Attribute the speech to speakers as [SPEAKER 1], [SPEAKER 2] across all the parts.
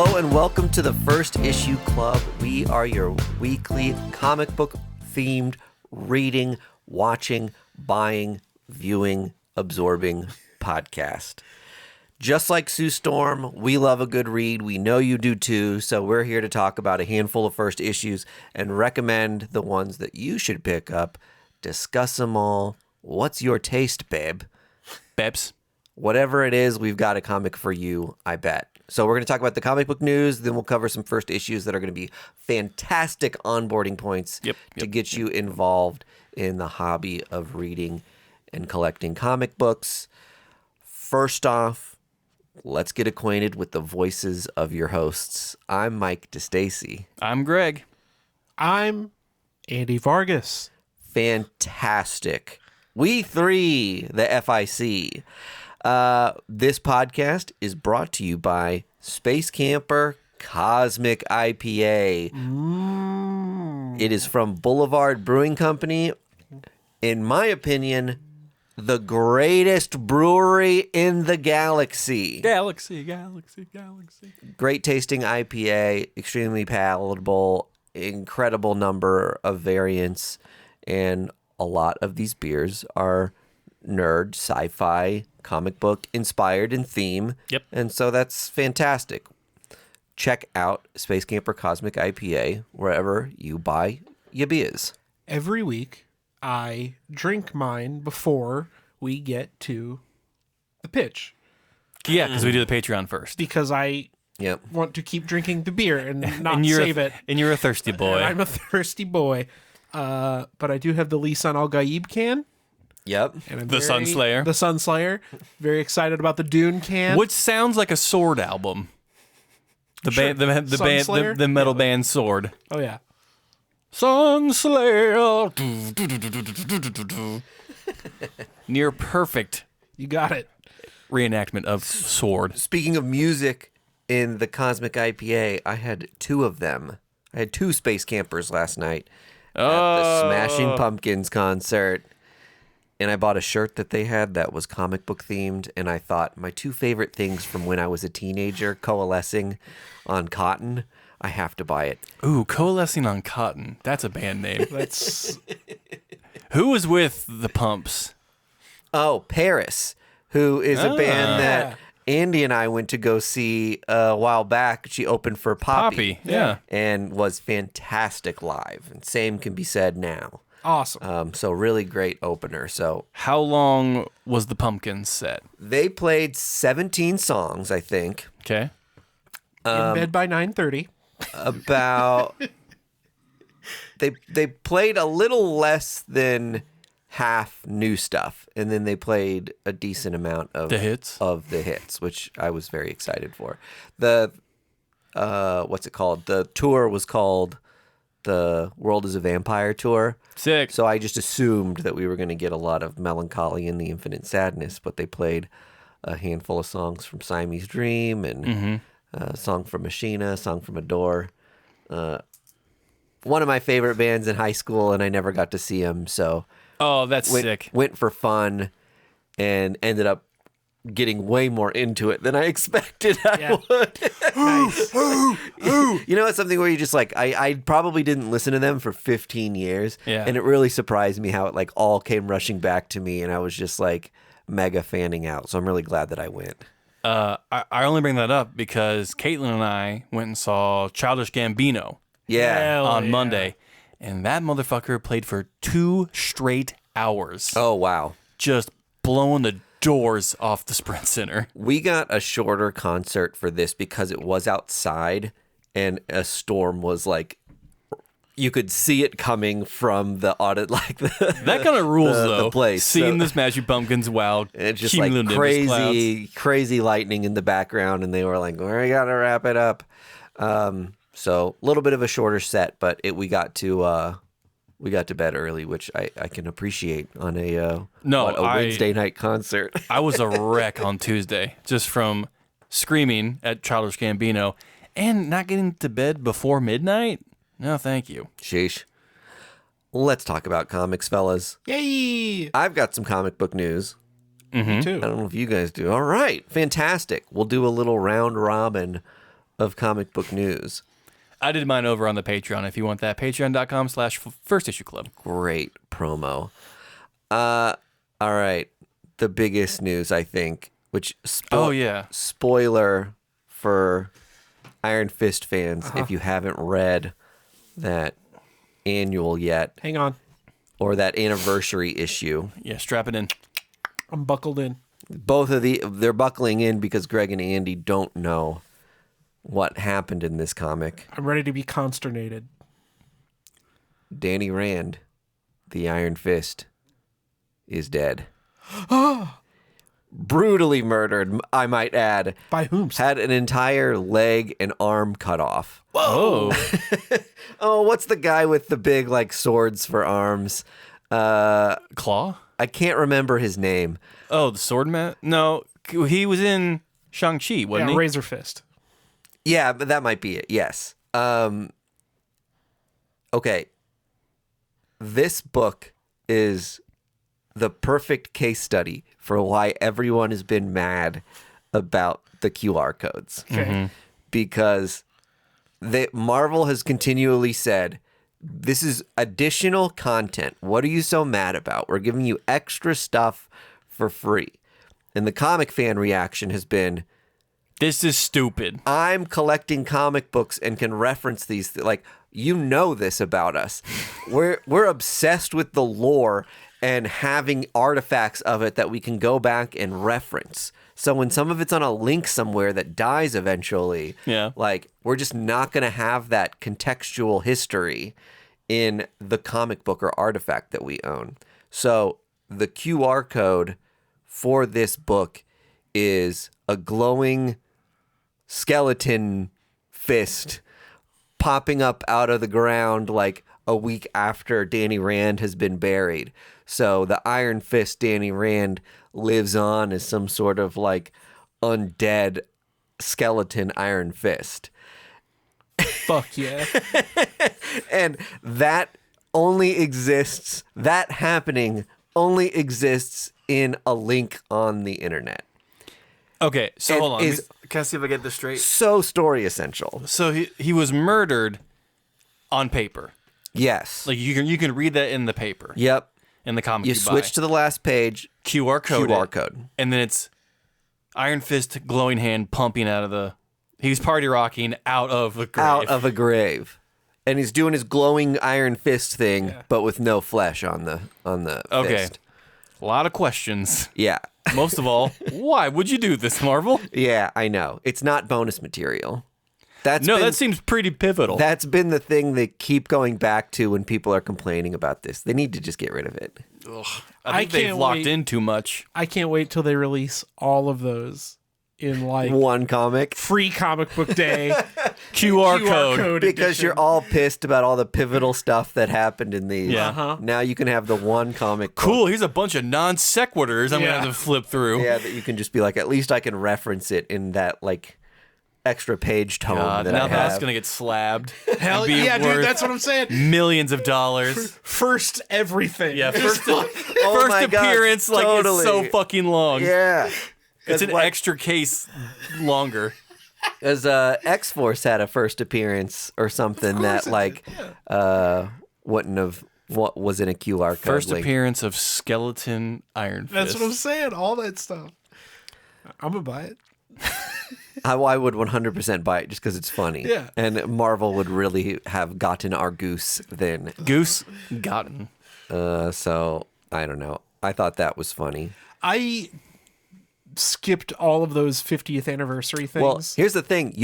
[SPEAKER 1] Hello and welcome to the First Issue Club. We are your weekly comic book themed reading, watching, buying, viewing, absorbing podcast. Just like Sue Storm, we love a good read. We know you do too, so we're here to talk about a handful of first issues and recommend the ones that you should pick up, discuss them all. What's your taste, babe?
[SPEAKER 2] Babs.
[SPEAKER 1] Whatever it is, we've got a comic for you, I bet. So we're going to talk about the comic book news, then we'll cover some first issues that are going to be fantastic onboarding points to get you involved in the hobby of reading and collecting comic books. First off, let's get acquainted with the voices of your hosts. I'm Mike DeStacy.
[SPEAKER 2] I'm Greg.
[SPEAKER 3] I'm Andy Vargas.
[SPEAKER 1] Fantastic. We three, the FIC. This podcast is brought to you by Space Camper Cosmic IPA. It is from Boulevard Brewing Company. In my opinion, the greatest brewery in the galaxy.
[SPEAKER 2] Galaxy.
[SPEAKER 1] Great tasting IPA, extremely palatable, incredible number of variants, and a lot of these beers are nerd, sci-fi, comic book inspired in theme.
[SPEAKER 2] Yep.
[SPEAKER 1] And so that's fantastic. Check out Space Camper Cosmic IPA wherever you buy your beers.
[SPEAKER 3] Every week, I drink mine before we get to the pitch
[SPEAKER 2] Yeah, because we do the Patreon first.
[SPEAKER 3] because I
[SPEAKER 1] Yep.
[SPEAKER 3] want to keep drinking the beer and not
[SPEAKER 2] And you're
[SPEAKER 3] save it.
[SPEAKER 2] And you're a thirsty boy.
[SPEAKER 3] I'm a thirsty boy. But I do have the Lisan Al Gaib can.
[SPEAKER 1] Yep.
[SPEAKER 3] And I'm
[SPEAKER 2] The Sunslayer.
[SPEAKER 3] The Sunslayer. Very excited about the Dune can.
[SPEAKER 2] Which sounds like a Sword album. The
[SPEAKER 3] Sure.
[SPEAKER 2] band, the band,
[SPEAKER 3] Sunslayer?
[SPEAKER 2] the metal band Sword.
[SPEAKER 3] Oh, yeah.
[SPEAKER 2] Sunslayer. Near perfect
[SPEAKER 3] You got it.
[SPEAKER 2] reenactment of Sword.
[SPEAKER 1] Speaking of music in the Cosmic IPA, I had two of them. I had two Space Campers last night at the Smashing Pumpkins concert. And I bought a shirt that they had that was comic book themed. And I thought my two favorite things from when I was a teenager coalescing on cotton, I have to buy it.
[SPEAKER 2] Ooh, Coalescing on Cotton. That's a band name.
[SPEAKER 3] That's
[SPEAKER 2] Who was with the Pumps?
[SPEAKER 1] Oh, Paris, who is a band that Andy and I went to go see a while back. She opened for
[SPEAKER 2] Poppy. Yeah.
[SPEAKER 1] and was fantastic live. And same can be said now.
[SPEAKER 3] awesome.
[SPEAKER 1] So really great opener. So
[SPEAKER 2] How long was the Pumpkins set?
[SPEAKER 1] they played 17 songs, I think.
[SPEAKER 2] Okay.
[SPEAKER 3] In bed by 9:30.
[SPEAKER 1] About they played a little less than half new stuff, and then they played a decent amount of
[SPEAKER 2] The hits?
[SPEAKER 1] which I was very excited for. The what's it called? The tour was called the World is a Vampire tour.
[SPEAKER 2] Sick.
[SPEAKER 1] So I just assumed that we were going to get a lot of Melancholy and the Infinite Sadness, but they played a handful of songs from Siamese Dream and a song from Machina, a song from Adore. One of my favorite bands in high school, and I never got to see them, so
[SPEAKER 2] Oh, that's sick.
[SPEAKER 1] went for fun and ended up getting way more into it than I expected I would.
[SPEAKER 3] Nice.
[SPEAKER 1] You know, it's something where you just like, I probably didn't listen to them for 15 years.
[SPEAKER 2] Yeah.
[SPEAKER 1] And it really surprised me how it like all came rushing back to me. And I was just like mega fanning out. So I'm really glad that I went.
[SPEAKER 2] I only bring that up because Caitlin and I went and saw Childish Gambino
[SPEAKER 1] Yeah.
[SPEAKER 3] Hell
[SPEAKER 2] on
[SPEAKER 3] yeah.
[SPEAKER 2] Monday, and that motherfucker played for 2 straight hours,
[SPEAKER 1] Oh, wow.
[SPEAKER 2] just blowing the doors off the Sprint Center.
[SPEAKER 1] We got a shorter concert for this because it was outside and a storm was like, you could see it coming from the audit, like
[SPEAKER 2] That kind of rules,
[SPEAKER 1] the
[SPEAKER 2] though.
[SPEAKER 1] place.
[SPEAKER 2] Seeing
[SPEAKER 1] So-
[SPEAKER 2] the Smashing Pumpkins, wow,
[SPEAKER 1] it's just like
[SPEAKER 2] cumulonimbus
[SPEAKER 1] crazy lightning in the background, and they were like, "We gotta wrap it up." So a little bit of a shorter set, but we got to bed early, which I can appreciate on a Wednesday night concert.
[SPEAKER 2] I was a wreck on Tuesday just from screaming at Childish Gambino and not getting to bed before midnight. No, thank you.
[SPEAKER 1] Sheesh. Let's talk about comics, fellas.
[SPEAKER 3] Yay!
[SPEAKER 1] I've got some comic book news.
[SPEAKER 3] Me
[SPEAKER 1] I
[SPEAKER 3] too.
[SPEAKER 1] don't know if you guys do. All right, fantastic. We'll do a little round robin of comic book news.
[SPEAKER 2] I did mine over on the Patreon. If you want that, patreon.com/firstissueclub.
[SPEAKER 1] Great promo. All right. The biggest news, I think, which spoiler for Iron Fist fans if you haven't read that annual yet.
[SPEAKER 3] Hang on.
[SPEAKER 1] Or that anniversary issue.
[SPEAKER 2] Yeah, strap it in.
[SPEAKER 3] I'm buckled in.
[SPEAKER 1] They're buckling in because Greg and Andy don't know what happened in this comic.
[SPEAKER 3] I'm ready to be consternated.
[SPEAKER 1] Danny Rand, the Iron Fist, is dead. Brutally murdered, I might add.
[SPEAKER 3] By whom?
[SPEAKER 1] Had an entire leg and arm cut off.
[SPEAKER 2] Whoa.
[SPEAKER 1] Oh, what's the guy with the big like swords for arms?
[SPEAKER 2] Claw?
[SPEAKER 1] I can't remember his name.
[SPEAKER 2] Oh, the Swordman? No, he was in Shang-Chi, wasn't he?
[SPEAKER 3] Razor Fist.
[SPEAKER 1] Yeah, but that might be it. Yes. Okay. This book is the perfect case study for why everyone has been mad about the QR codes.
[SPEAKER 3] Okay.
[SPEAKER 1] Because Marvel has continually said, this is additional content. What are you so mad about? We're giving you extra stuff for free. And the comic fan reaction has been,
[SPEAKER 2] this is stupid.
[SPEAKER 1] I'm collecting comic books and can reference these. Like, you know this about us. We're obsessed with the lore and having artifacts of it that we can go back and reference. So when some of it's on a link somewhere that dies eventually, like, we're just not going to have that contextual history in the comic book or artifact that we own. So the QR code for this book is a glowing skeleton fist popping up out of the ground like a week after Danny Rand has been buried. So the Iron Fist Danny Rand lives on as some sort of like undead skeleton Iron Fist.
[SPEAKER 3] Fuck yeah.
[SPEAKER 1] And that happening only exists in a link on the internet.
[SPEAKER 2] Okay, so
[SPEAKER 1] And
[SPEAKER 2] hold on.
[SPEAKER 1] is-
[SPEAKER 2] Can I see if I get this straight?
[SPEAKER 1] So story essential.
[SPEAKER 2] So he was murdered on paper.
[SPEAKER 1] Yes.
[SPEAKER 2] Like you can read that in the paper.
[SPEAKER 1] Yep.
[SPEAKER 2] In the comic
[SPEAKER 1] You
[SPEAKER 2] buy.
[SPEAKER 1] switch to the last page.
[SPEAKER 2] QR code.
[SPEAKER 1] QR code.
[SPEAKER 2] And then it's Iron Fist glowing hand pumping out of the. He's party rocking out of the grave.
[SPEAKER 1] Out of a grave. And he's doing his glowing Iron Fist thing, but with no flesh on the fist.
[SPEAKER 2] A lot of questions.
[SPEAKER 1] Yeah.
[SPEAKER 2] Most of all, why would you do this, Marvel?
[SPEAKER 1] Yeah, I know. It's not bonus material. That
[SPEAKER 2] seems pretty pivotal.
[SPEAKER 1] That's been the thing they keep going back to when people are complaining about this. They need to just get rid of it.
[SPEAKER 2] I think they've locked in too much.
[SPEAKER 3] I can't wait till they release all of those in like
[SPEAKER 1] one comic.
[SPEAKER 3] Free comic book day.
[SPEAKER 2] QR code
[SPEAKER 1] because
[SPEAKER 3] edition.
[SPEAKER 1] you're all pissed about all the pivotal stuff that happened in these.
[SPEAKER 2] Yeah.
[SPEAKER 1] Now you can have the one comic book.
[SPEAKER 2] Cool, here's a bunch of non sequiturs I'm going to have to flip through.
[SPEAKER 1] Yeah, that you can just be like, at least I can reference it in that like extra page tome that
[SPEAKER 2] now
[SPEAKER 1] I have.
[SPEAKER 2] that's going to get slabbed.
[SPEAKER 3] Hell
[SPEAKER 2] Be
[SPEAKER 3] yeah, dude,
[SPEAKER 2] worth
[SPEAKER 3] that's what I'm saying.
[SPEAKER 2] Millions of dollars.
[SPEAKER 3] First everything.
[SPEAKER 2] Yeah, first
[SPEAKER 1] Oh my God,
[SPEAKER 2] appearance, like
[SPEAKER 1] totally.
[SPEAKER 2] it's so fucking long.
[SPEAKER 1] Yeah.
[SPEAKER 2] It's an extra case longer.
[SPEAKER 1] As X-Force had a first appearance or something that like wouldn't have what was in a QR code.
[SPEAKER 2] First
[SPEAKER 1] link.
[SPEAKER 2] appearance of skeleton Iron Fist.
[SPEAKER 3] That's what I'm saying. All that stuff. I'm gonna buy it.
[SPEAKER 1] I would 100% buy it just because it's funny.
[SPEAKER 3] Yeah.
[SPEAKER 1] And Marvel would really have gotten our goose then.
[SPEAKER 2] Goose gotten.
[SPEAKER 1] So I don't know. I thought that was funny.
[SPEAKER 3] I skipped all of those 50th anniversary things.
[SPEAKER 1] Well, here's the thing.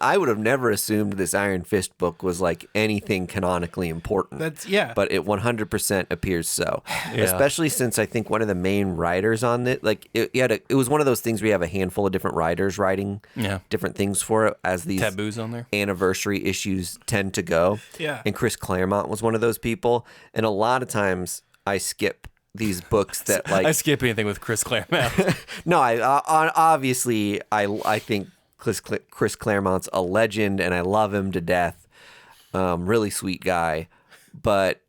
[SPEAKER 1] I would have never assumed this Iron Fist book was like anything canonically important. But it 100% appears so.
[SPEAKER 2] Yeah.
[SPEAKER 1] Especially since I think one of the main writers on it, like it was one of those things where you have a handful of different writers writing different things for it as these
[SPEAKER 2] taboos on there.
[SPEAKER 1] Anniversary issues tend to go.
[SPEAKER 3] Yeah.
[SPEAKER 1] And Chris Claremont was one of those people. And a lot of times I skip these books that like
[SPEAKER 2] I skip anything with Chris Claremont.
[SPEAKER 1] No, obviously I think Chris Claremont's a legend and I love him to death. Really sweet guy, but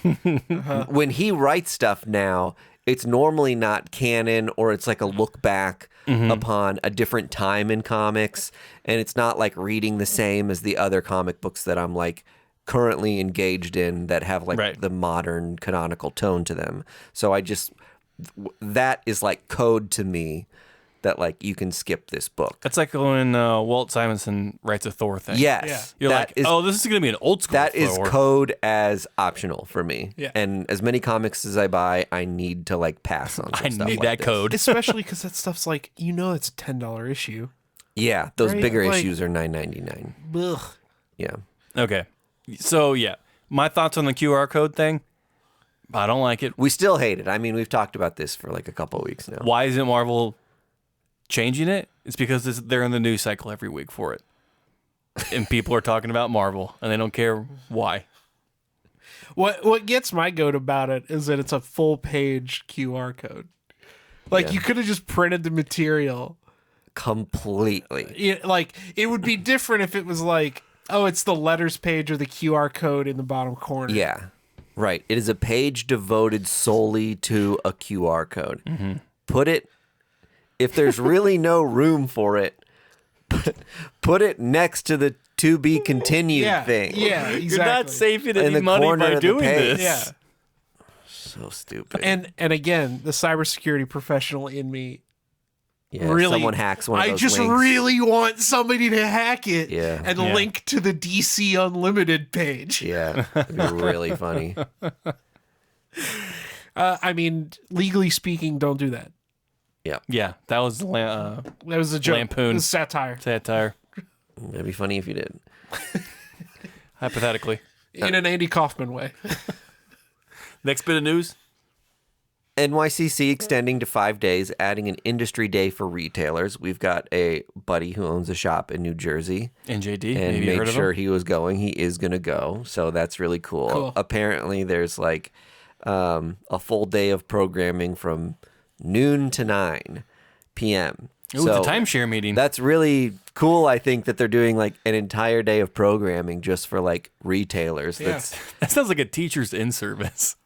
[SPEAKER 1] when he writes stuff now, it's normally not canon or it's like a look back upon a different time in comics, and it's not like reading the same as the other comic books that I'm like currently engaged in that have like the modern canonical tone to them. So that is like code to me that like you can skip this book.
[SPEAKER 2] That's like when Walt Simonson writes a Thor thing.
[SPEAKER 1] Yes.
[SPEAKER 2] You're like, oh, this is going to be an old school
[SPEAKER 1] That
[SPEAKER 2] Thor.
[SPEAKER 1] is code as optional for me.
[SPEAKER 3] Yeah.
[SPEAKER 1] And as many comics as I buy, I need to like pass on some
[SPEAKER 2] I
[SPEAKER 1] stuff
[SPEAKER 2] need
[SPEAKER 1] like
[SPEAKER 2] that
[SPEAKER 1] this.
[SPEAKER 2] code.
[SPEAKER 3] Especially because that stuff's like, it's a $10 issue.
[SPEAKER 1] Yeah, those
[SPEAKER 3] Right?
[SPEAKER 1] bigger
[SPEAKER 3] Like-
[SPEAKER 1] issues are $9.99.
[SPEAKER 3] Ugh.
[SPEAKER 1] Yeah.
[SPEAKER 2] Okay. So, yeah. My thoughts on the QR code thing, I don't like it.
[SPEAKER 1] We still hate it. I mean, we've talked about this for like a couple of weeks now.
[SPEAKER 2] Why isn't Marvel changing it? It's because they're in the news cycle every week for it. And people are talking about Marvel, and they don't care why.
[SPEAKER 3] What gets my goat about it is that it's a full page QR code. Like
[SPEAKER 1] Yeah.
[SPEAKER 3] you could have just printed the material.
[SPEAKER 1] Completely.
[SPEAKER 3] Like it would be different if it was like, oh, it's the letters page or the QR code in the bottom corner.
[SPEAKER 1] Yeah. Right. It is a page devoted solely to a QR code.
[SPEAKER 2] Mm-hmm.
[SPEAKER 1] Put it, if there's really no room for it, put it next to the to be continued thing.
[SPEAKER 3] Yeah, exactly.
[SPEAKER 2] You're not saving
[SPEAKER 1] In
[SPEAKER 2] any
[SPEAKER 1] the
[SPEAKER 2] money
[SPEAKER 1] corner
[SPEAKER 2] by
[SPEAKER 1] of the
[SPEAKER 2] doing
[SPEAKER 1] page.
[SPEAKER 2] this.
[SPEAKER 3] Yeah.
[SPEAKER 1] So stupid.
[SPEAKER 3] And again, the cybersecurity professional in me
[SPEAKER 1] yeah,
[SPEAKER 3] really
[SPEAKER 1] someone hacks one of
[SPEAKER 3] I
[SPEAKER 1] those
[SPEAKER 3] just
[SPEAKER 1] links.
[SPEAKER 3] really want somebody to hack it
[SPEAKER 1] Yeah.
[SPEAKER 3] and
[SPEAKER 2] Yeah.
[SPEAKER 3] link to the DC Unlimited page.
[SPEAKER 1] Yeah, it'd be really funny.
[SPEAKER 3] I mean, legally speaking, don't do that.
[SPEAKER 2] Yeah, that was
[SPEAKER 3] That was a joke.
[SPEAKER 2] Lampoon.
[SPEAKER 3] It was satire.
[SPEAKER 2] satire,
[SPEAKER 1] It'd be funny if you did.
[SPEAKER 2] hypothetically.
[SPEAKER 3] In an Andy Kaufman way.
[SPEAKER 2] Next bit of news.
[SPEAKER 1] NYCC extending to 5 days, adding an industry day for retailers. We've got a buddy who owns a shop in New Jersey
[SPEAKER 2] NJD,
[SPEAKER 1] and
[SPEAKER 2] maybe you heard
[SPEAKER 1] made
[SPEAKER 2] of
[SPEAKER 1] sure
[SPEAKER 2] him?
[SPEAKER 1] he was going. He is going to go, so that's really cool.
[SPEAKER 3] Cool.
[SPEAKER 1] Apparently, there's like a full day of programming from noon to 9 p.m.
[SPEAKER 2] Ooh, it's a timeshare meeting.
[SPEAKER 1] That's really cool. I think that they're doing like an entire day of programming just for like retailers.
[SPEAKER 3] Yeah.
[SPEAKER 2] That sounds like a teacher's in-service.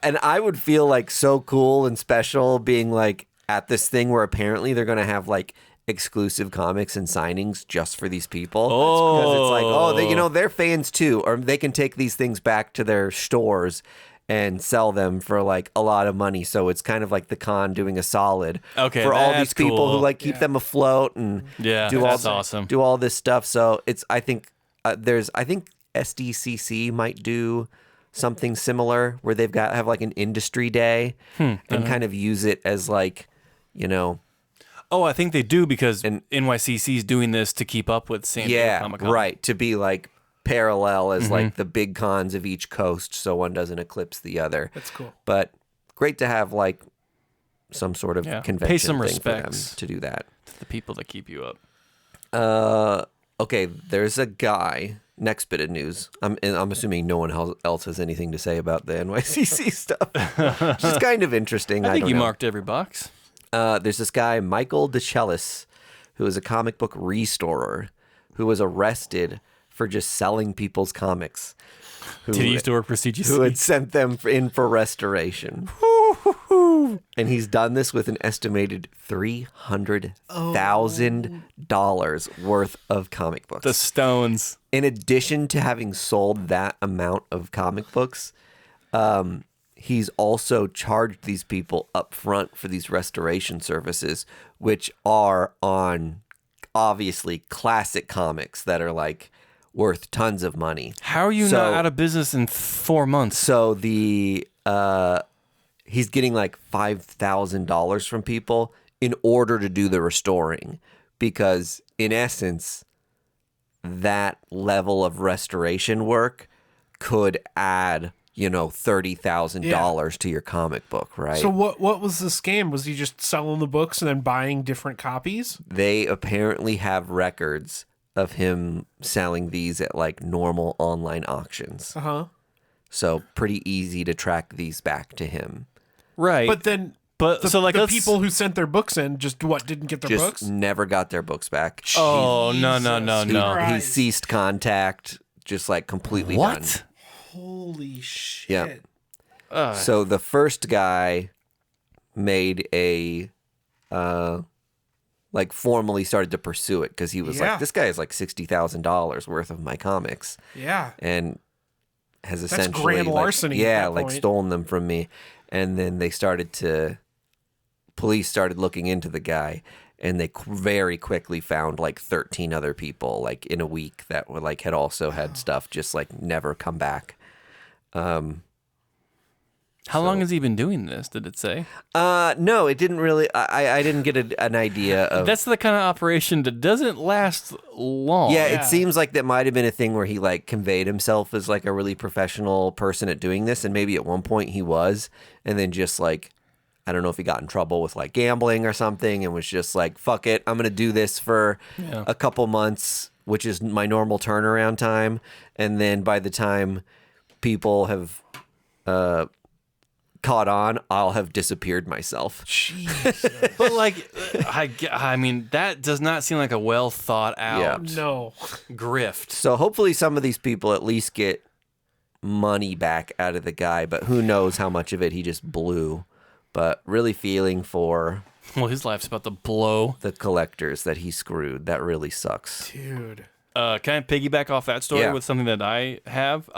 [SPEAKER 1] And I would feel like so cool and special being like at this thing where apparently they're going to have like exclusive comics and signings just for these people. Because it's like, they're fans too. Or they can take these things back to their stores and sell them for like a lot of money. So it's kind of like the con doing a solid for all these
[SPEAKER 2] that's
[SPEAKER 1] people
[SPEAKER 2] cool.
[SPEAKER 1] who like keep them afloat and
[SPEAKER 2] That's awesome.
[SPEAKER 1] do all this stuff. So it's, I think SDCC might do something similar where they've have like an industry day and kind of use it as like,
[SPEAKER 2] Oh, I think they do because NYCC is doing this to keep up with San Diego Comic-Con.
[SPEAKER 1] right. To be like parallel as like the big cons of each coast so one doesn't eclipse the other.
[SPEAKER 3] That's cool.
[SPEAKER 1] But great to have like some sort of convention
[SPEAKER 2] Pay some
[SPEAKER 1] thing for them
[SPEAKER 2] respects.
[SPEAKER 1] to do that.
[SPEAKER 2] The people that keep you up.
[SPEAKER 1] Okay, there's a guy. Next bit of news. I'm assuming no one else has anything to say about the NYCC stuff. Which is kind of interesting.
[SPEAKER 2] I think
[SPEAKER 1] don't
[SPEAKER 2] you
[SPEAKER 1] know.
[SPEAKER 2] marked every box.
[SPEAKER 1] There's this guy, Michael DeChellis, who is a comic book restorer, who was arrested for just selling people's comics.
[SPEAKER 2] Did he used to work for CGC?
[SPEAKER 1] Who had sent them in for restoration. And he's done this with an estimated $300,000 worth of comic books.
[SPEAKER 2] The Stones.
[SPEAKER 1] In addition to having sold that amount of comic books, he's also charged these people up front for these restoration services, which are on obviously classic comics that are like worth tons of money.
[SPEAKER 2] How are you not out of business in 4 months?
[SPEAKER 1] So he's getting like $5,000 from people in order to do the restoring, because in essence, that level of restoration work could add, $30,000 to your comic book, right?
[SPEAKER 3] So what was the scam? Was he just selling the books and then buying different copies?
[SPEAKER 1] They apparently have records of him selling these at like normal online auctions.
[SPEAKER 3] Uh-huh.
[SPEAKER 1] So pretty easy to track these back to him.
[SPEAKER 2] Right.
[SPEAKER 3] But then the people who sent their books in didn't get their
[SPEAKER 1] Just
[SPEAKER 3] books?
[SPEAKER 1] never got their books back.
[SPEAKER 2] Oh, no.
[SPEAKER 3] Jesus
[SPEAKER 1] He
[SPEAKER 3] Christ.
[SPEAKER 1] ceased contact, just like completely done.
[SPEAKER 2] What?
[SPEAKER 3] Holy shit.
[SPEAKER 1] Yeah. So the first guy made a like formally started to pursue it because he was like, this guy is like $60,000 worth of my comics.
[SPEAKER 3] Yeah.
[SPEAKER 1] And has
[SPEAKER 3] That's
[SPEAKER 1] essentially
[SPEAKER 3] grand larceny.
[SPEAKER 1] yeah,
[SPEAKER 3] at that
[SPEAKER 1] like
[SPEAKER 3] point.
[SPEAKER 1] stolen them from me. And then police started looking into the guy, and they very quickly found like 13 other people like in a week that were like had also had stuff just like never come back.
[SPEAKER 2] How long has he been doing this? Did it say?
[SPEAKER 1] No, it didn't really. I didn't get an idea of.
[SPEAKER 2] That's the kind of operation that doesn't last long.
[SPEAKER 1] Yeah, it seems like that might have been a thing where he like conveyed himself as like a really professional person at doing this, and maybe at one point he was, and then just like, I don't know if he got in trouble with like gambling or something, and was just like, fuck it, I'm gonna do this for a couple months, which is my normal turnaround time, and then by the time people have caught on, I'll have disappeared myself.
[SPEAKER 3] Jesus.
[SPEAKER 2] But like, I mean, that does not seem like a well thought out
[SPEAKER 3] No.
[SPEAKER 2] grift.
[SPEAKER 1] So hopefully some of these people at least get money back out of the guy, but who knows how much of it he just blew. But really feeling for
[SPEAKER 2] Well, his life's about to blow.
[SPEAKER 1] the collectors that he screwed. That really sucks.
[SPEAKER 3] Dude.
[SPEAKER 2] Can I piggyback off that story with something that I have?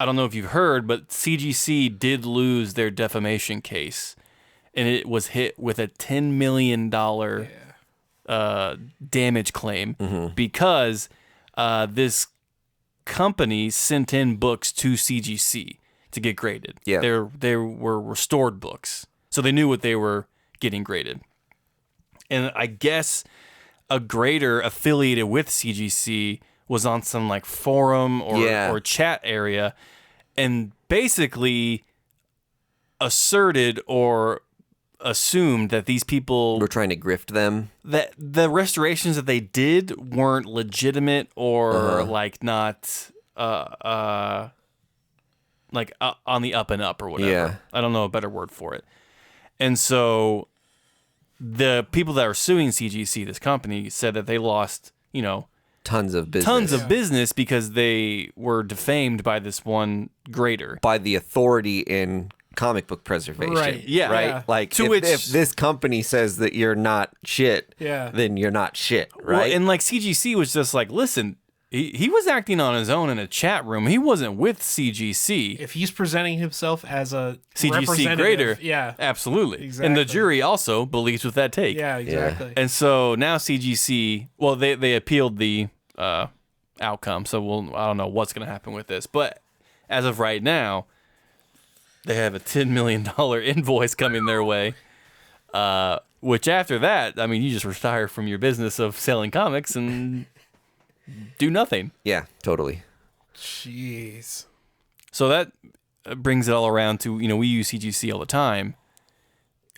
[SPEAKER 2] I don't know if you've heard, but CGC did lose their defamation case, and it was hit with a $10 million damage claim because this company sent in books to CGC to get graded.
[SPEAKER 1] Yeah.
[SPEAKER 2] They were restored books, so they knew what they were getting graded. And I guess a grader affiliated with CGC was on some like forum or chat area and basically asserted or assumed that these people
[SPEAKER 1] We're trying to grift them.
[SPEAKER 2] that the restorations that they did weren't legitimate or like not like on the up and up or whatever.
[SPEAKER 1] Yeah.
[SPEAKER 2] I don't know a better word for it. And so the people that are suing CGC, this company, said that they lost,
[SPEAKER 1] Tons of business.
[SPEAKER 2] Because they were defamed by this one grader.
[SPEAKER 1] By the authority in comic book preservation.
[SPEAKER 3] Right.
[SPEAKER 2] Yeah.
[SPEAKER 1] Right?
[SPEAKER 3] Yeah.
[SPEAKER 1] Like,
[SPEAKER 2] To
[SPEAKER 1] if this company says that you're not shit, then you're not shit, right?
[SPEAKER 2] Well, and like CGC was just like, listen, he was acting on his own in a chat room. He wasn't with CGC.
[SPEAKER 3] If he's presenting himself as a
[SPEAKER 2] CGC
[SPEAKER 3] representative,
[SPEAKER 2] grader.
[SPEAKER 3] yeah,
[SPEAKER 2] Absolutely.
[SPEAKER 3] Exactly.
[SPEAKER 2] And the jury also believes with that take.
[SPEAKER 3] yeah, exactly.
[SPEAKER 2] And so now CGC, well, they appealed the outcome. So I don't know what's going to happen with this. But as of right now, they have a $10 million invoice coming their way. Which after that, I mean, you just retire from your business of selling comics and do nothing.
[SPEAKER 1] Yeah, totally.
[SPEAKER 3] Jeez.
[SPEAKER 2] So that brings it all around to, we use CGC all the time.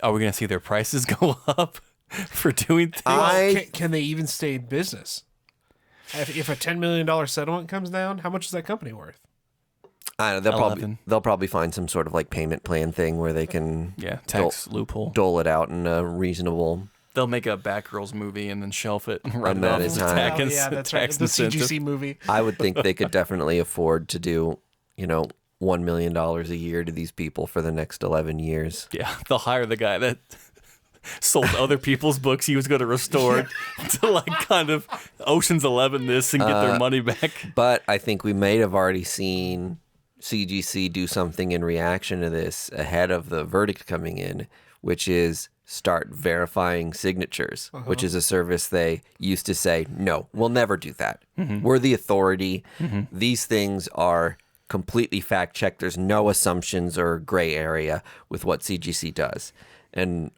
[SPEAKER 2] Are we going to see their prices go up for doing things?
[SPEAKER 3] Can they even stay in business? If a $10 million settlement comes down, how much is that company worth?
[SPEAKER 1] I don't know, they'll probably find some sort of like payment plan thing where they can
[SPEAKER 2] tax loophole.
[SPEAKER 1] dole it out in a reasonable.
[SPEAKER 2] They'll make a Batgirls movie and then shelf it and run it
[SPEAKER 1] that
[SPEAKER 2] off
[SPEAKER 1] is
[SPEAKER 2] as
[SPEAKER 1] time.
[SPEAKER 2] tax,
[SPEAKER 3] Yeah, that's right.
[SPEAKER 2] tax
[SPEAKER 3] The
[SPEAKER 2] incentive.
[SPEAKER 3] CGC movie.
[SPEAKER 1] I would think they could definitely afford to do, $1 million a year to these people for the next 11 years.
[SPEAKER 2] Yeah, they'll hire the guy that sold other people's books he was going to restore to like kind of Ocean's 11 this and get their money back.
[SPEAKER 1] But I think we may have already seen CGC do something in reaction to this ahead of the verdict coming in, which is start verifying signatures, which is a service they used to say, no, we'll never do that. We're the authority. These things are completely fact-checked. There's no assumptions or gray area with what CGC does. And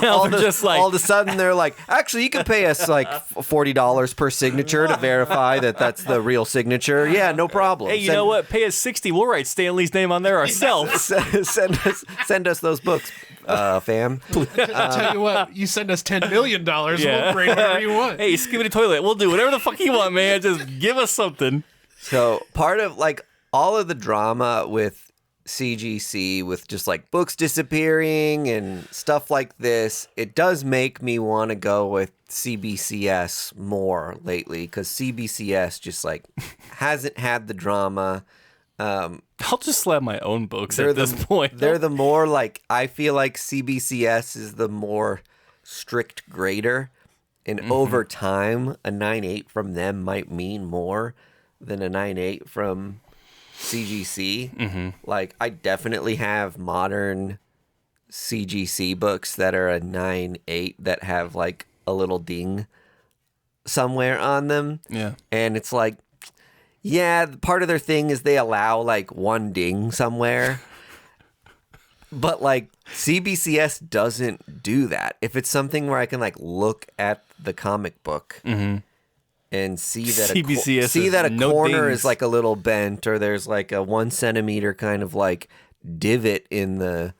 [SPEAKER 2] Now they're just like,
[SPEAKER 1] all of a sudden they're like, actually, you can pay us like $40 per signature to verify that that's the real signature. Yeah, no problem.
[SPEAKER 2] hey, you know what? Pay us $60. We'll write Stanley's name on there ourselves.
[SPEAKER 1] Send us those books, fam.
[SPEAKER 3] I'll tell you what, you send us $10 million, we'll grade whatever you want.
[SPEAKER 2] Hey, Skibidi Toilet, we'll do whatever the fuck you want, man. Just give us something.
[SPEAKER 1] So part of like all of the drama with CGC, with just like books disappearing and stuff like this, it does make me want to go with CBCS more lately, because CBCS just like hasn't had the drama.
[SPEAKER 2] I'll just slap my own books at this point.
[SPEAKER 1] They're the more like, I feel like CBCS is the more strict grader, and over time, a 9.8 from them might mean more than a 9.8 from CGC. Like, I definitely have modern CGC books that are a 9.8 that have like a little ding somewhere on them.
[SPEAKER 2] Yeah.
[SPEAKER 1] And it's like, yeah, part of their thing is they allow like one ding somewhere. But like CBCS doesn't do that. If it's something where I can like look at the comic book and see that a corner is like a little bent, or there's like a 1 centimeter kind of like divot in the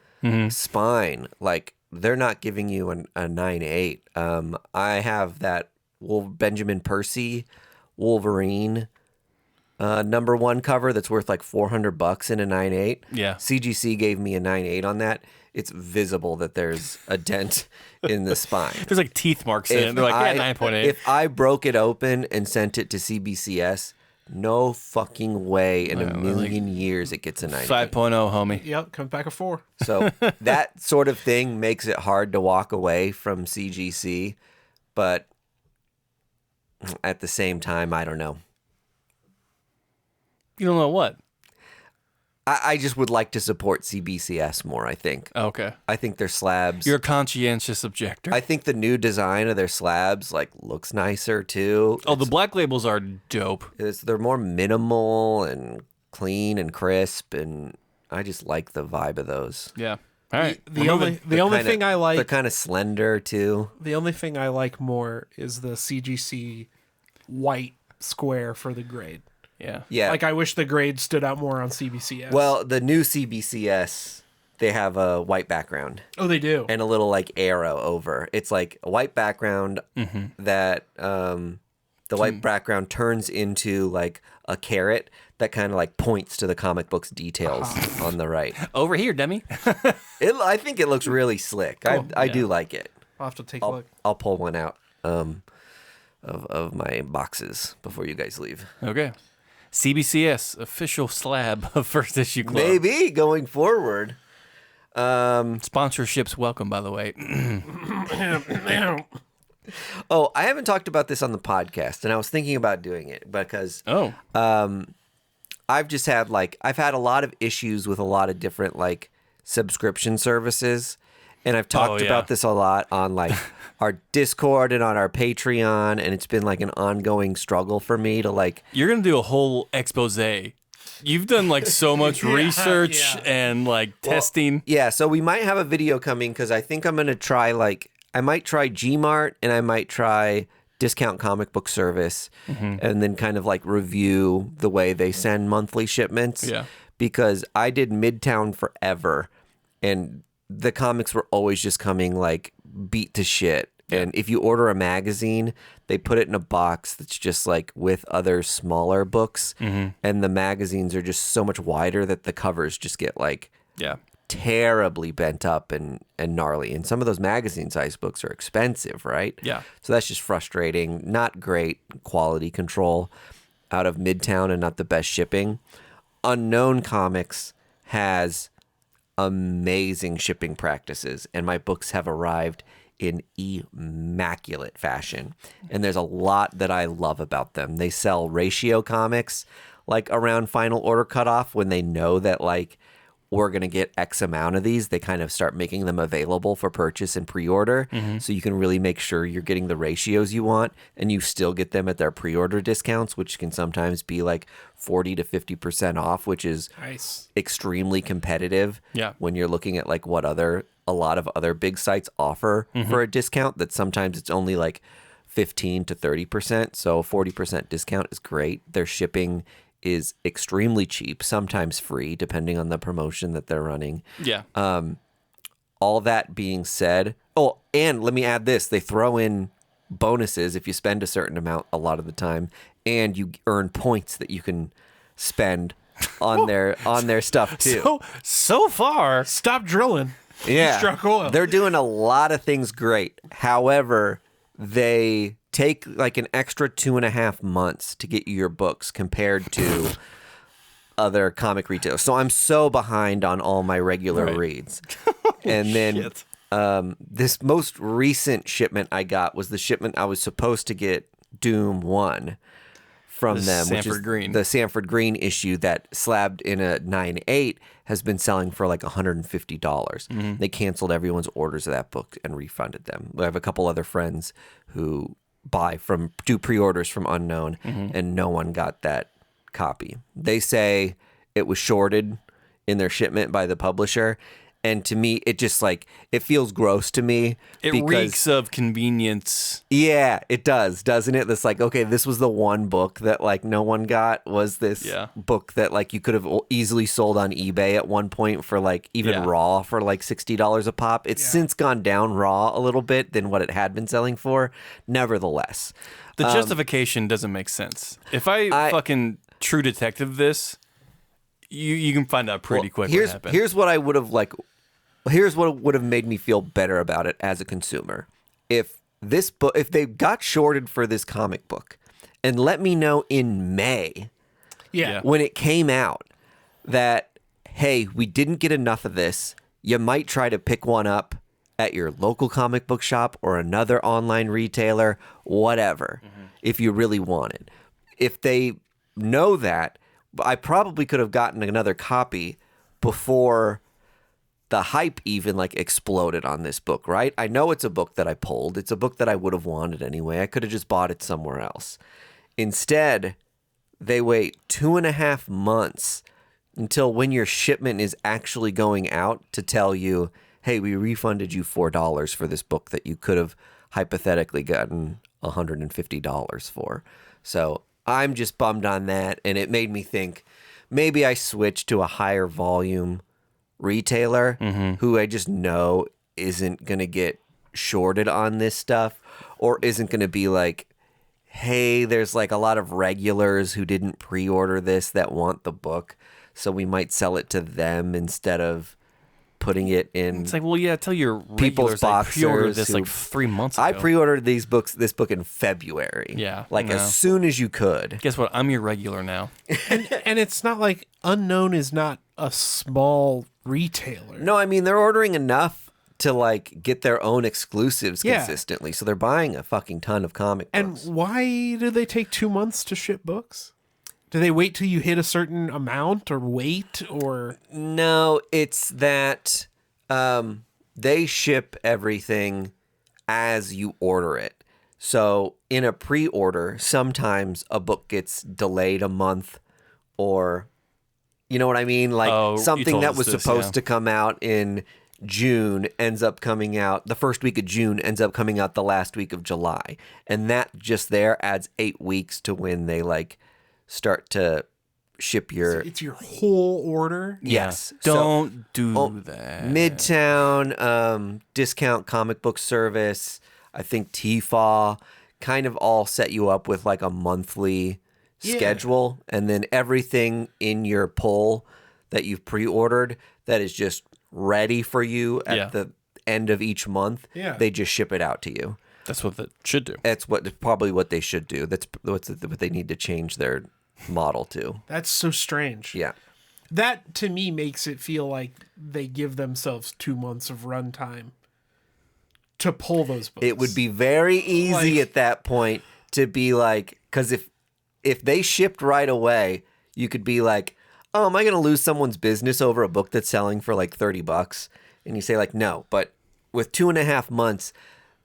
[SPEAKER 1] spine, like they're not giving you a 9.8. I have that Benjamin Percy Wolverine #1 cover that's worth like $400 in a 9.8.
[SPEAKER 2] Yeah.
[SPEAKER 1] CGC gave me a 9.8 on that. It's visible that there's a dent in the spine.
[SPEAKER 2] There's like teeth marks in it. They're like, yeah, 9.8.
[SPEAKER 1] If I broke it open and sent it to CBCS, no fucking way in a million years it gets a 9.8.
[SPEAKER 2] 5.0, homie.
[SPEAKER 3] Yep, comes back a 4.
[SPEAKER 1] So that sort of thing makes it hard to walk away from CGC, but at the same time, I don't know.
[SPEAKER 2] You don't know what?
[SPEAKER 1] I just would like to support CBCS more, I think.
[SPEAKER 2] Okay.
[SPEAKER 1] I think their slabs...
[SPEAKER 2] You're a conscientious objector.
[SPEAKER 1] I think the new design of their slabs like looks nicer, too.
[SPEAKER 2] Oh, the black labels are dope.
[SPEAKER 1] They're more minimal and clean and crisp, and I just like the vibe of those.
[SPEAKER 2] Yeah. All right.
[SPEAKER 3] The only thing I like...
[SPEAKER 1] They're kind of slender, too.
[SPEAKER 3] The only thing I like more is the CGC white square for the grade.
[SPEAKER 2] Yeah.
[SPEAKER 1] Yeah.
[SPEAKER 3] Like, I wish the grade stood out more on CBCS.
[SPEAKER 1] Well, the new CBCS, they have a white background.
[SPEAKER 3] Oh, they do?
[SPEAKER 1] And a little, like, arrow over. It's, like, a white background that the white background turns into, like, a carrot that kind of, like, points to the comic book's details on the right.
[SPEAKER 2] Over here, dummy.
[SPEAKER 1] I think it looks really slick.
[SPEAKER 3] Cool.
[SPEAKER 1] I do like it.
[SPEAKER 3] I'll have to take a look.
[SPEAKER 1] I'll pull one out of my boxes before you guys leave.
[SPEAKER 2] Okay. CBCS, official slab of First Issue Club.
[SPEAKER 1] Maybe going forward.
[SPEAKER 2] Sponsorships welcome, by the way.
[SPEAKER 1] Oh, I haven't talked about this on the podcast, and I was thinking about doing it because I've just had I've had a lot of issues with a lot of different subscription services, and I've talked about this a lot on our Discord and on our Patreon, and it's been an ongoing struggle for me to
[SPEAKER 2] You're gonna do a whole expose. You've done so much research and testing.
[SPEAKER 1] Yeah, so we might have a video coming because I think I'm gonna try I might try Gmart and I might try Discount Comic Book Service, and then kind of review the way they send monthly shipments.
[SPEAKER 2] Yeah,
[SPEAKER 1] because I did Midtown forever, and the comics were always just coming beat to shit. And if you order a magazine, they put it in a box that's just with other smaller books, and the magazines are just so much wider that the covers just get terribly bent up and gnarly. And some of those magazine size books are expensive, right?
[SPEAKER 2] Yeah.
[SPEAKER 1] So that's just frustrating. Not great quality control out of Midtown, and not the best shipping. Unknown Comics has amazing shipping practices, and my books have arrived in immaculate fashion. And there's a lot that I love about them. They sell ratio comics around final order cutoff, when they know that we're going to get X amount of these. They kind of start making them available for purchase and pre-order, so you can really make sure you're getting the ratios you want, and you still get them at their pre-order discounts, which can sometimes be 40 to 50% off, which is
[SPEAKER 3] nice,
[SPEAKER 1] extremely competitive.
[SPEAKER 2] Yeah.
[SPEAKER 1] When you're looking at a lot of other big sites offer for a discount, that sometimes it's only 15 to 30%. So 40% discount is great. Their shipping is extremely cheap, sometimes free, depending on the promotion that they're running.
[SPEAKER 2] Yeah.
[SPEAKER 1] All that being said, oh, and let me add this: they throw in bonuses if you spend a certain amount a lot of the time, and you earn points that you can spend on their stuff too.
[SPEAKER 2] So far,
[SPEAKER 3] stop drilling.
[SPEAKER 1] Yeah,
[SPEAKER 3] Struck oil.
[SPEAKER 1] They're doing a lot of things great. However, they take an extra 2.5 months to get you your books compared to other comic retailers. So I'm so behind on all my regular reads. And then This most recent shipment I got was the shipment I was supposed to get Doom 1 from them, which is the Sanford Green issue that slabbed in a 9.8 has been selling for like $150. They canceled everyone's orders of that book and refunded them. I have a couple other friends who do pre-orders from Unknown, and no one got that copy. They say it was shorted in their shipment by the publisher. And to me, it just like, it feels gross to me.
[SPEAKER 2] It reeks of convenience.
[SPEAKER 1] Yeah, it does, doesn't it? That's like, okay, this was the one book that like no one got, was this book that like you could have easily sold on eBay at one point for like even raw for like $60 a pop. It's since gone down raw a little bit than what it had been selling for. Nevertheless.
[SPEAKER 2] The justification doesn't make sense. If I fucking True Detective this, you can find out pretty quick what happened.
[SPEAKER 1] Here's what I would have like. Here's what would have made me feel better about it as a consumer. If they got shorted for this comic book, and let me know in May, when it came out, that hey, we didn't get enough of this. You might try to pick one up at your local comic book shop or another online retailer, whatever, if you really want it. If they know that, I probably could have gotten another copy before the hype even like exploded on this book, right? I know it's a book that I pulled. It's a book that I would have wanted anyway. I could have just bought it somewhere else. Instead, they wait 2.5 months until when your shipment is actually going out to tell you, hey, we refunded you $4 for this book that you could have hypothetically gotten $150 for. So I'm just bummed on that, and it made me think maybe I switch to a higher volume retailer who I just know isn't going to get shorted on this stuff, or isn't going to be like, hey, there's like a lot of regulars who didn't pre-order this that want the book, so we might sell it to them instead of putting it in.
[SPEAKER 2] It's like, well, yeah, tell your
[SPEAKER 1] people's boxers.
[SPEAKER 2] I pre-ordered this like 3 months ago.
[SPEAKER 1] I pre-ordered this book in February.
[SPEAKER 2] Yeah,
[SPEAKER 1] as soon as you could.
[SPEAKER 2] Guess what? I'm your regular now.
[SPEAKER 3] and it's not like Unknown is not a small retailer.
[SPEAKER 1] No, I mean they're ordering enough to like get their own exclusives consistently, so they're buying a fucking ton of comic books.
[SPEAKER 3] And why do they take 2 months to ship books? Do they wait till you hit a certain amount or weight or?
[SPEAKER 1] No, it's that they ship everything as you order it. So in a pre-order, sometimes a book gets delayed a month, or you know what I mean? Like something that was supposed to come out in June ends up coming out the first week of June, ends up coming out the last week of July. And that just there adds 8 weeks to when they like start to ship your...
[SPEAKER 3] It's your whole order?
[SPEAKER 1] Yes.
[SPEAKER 2] Don't do that.
[SPEAKER 1] Midtown, Discount Comic Book Service, I think TFAW, kind of all set you up with like a monthly schedule, and then everything in your pull that you've pre-ordered that is just ready for you at the end of each month, they just ship it out to you.
[SPEAKER 2] That's what they should do.
[SPEAKER 1] That's probably what they should do. That's what they need to change their model to.
[SPEAKER 3] That's so strange.
[SPEAKER 1] Yeah.
[SPEAKER 3] That to me makes it feel like they give themselves 2 months of runtime to pull those books.
[SPEAKER 1] It would be very easy at that point to be like, because if they shipped right away, you could be like, oh, am I going to lose someone's business over a book that's selling for like $30? And you say like, no, but with 2.5 months,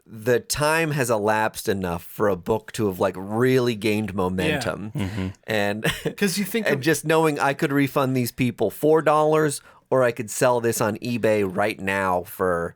[SPEAKER 1] the time has elapsed enough for a book to have like really gained momentum. And
[SPEAKER 3] because you think
[SPEAKER 1] and just knowing I could refund these people $4, or I could sell this on eBay right now for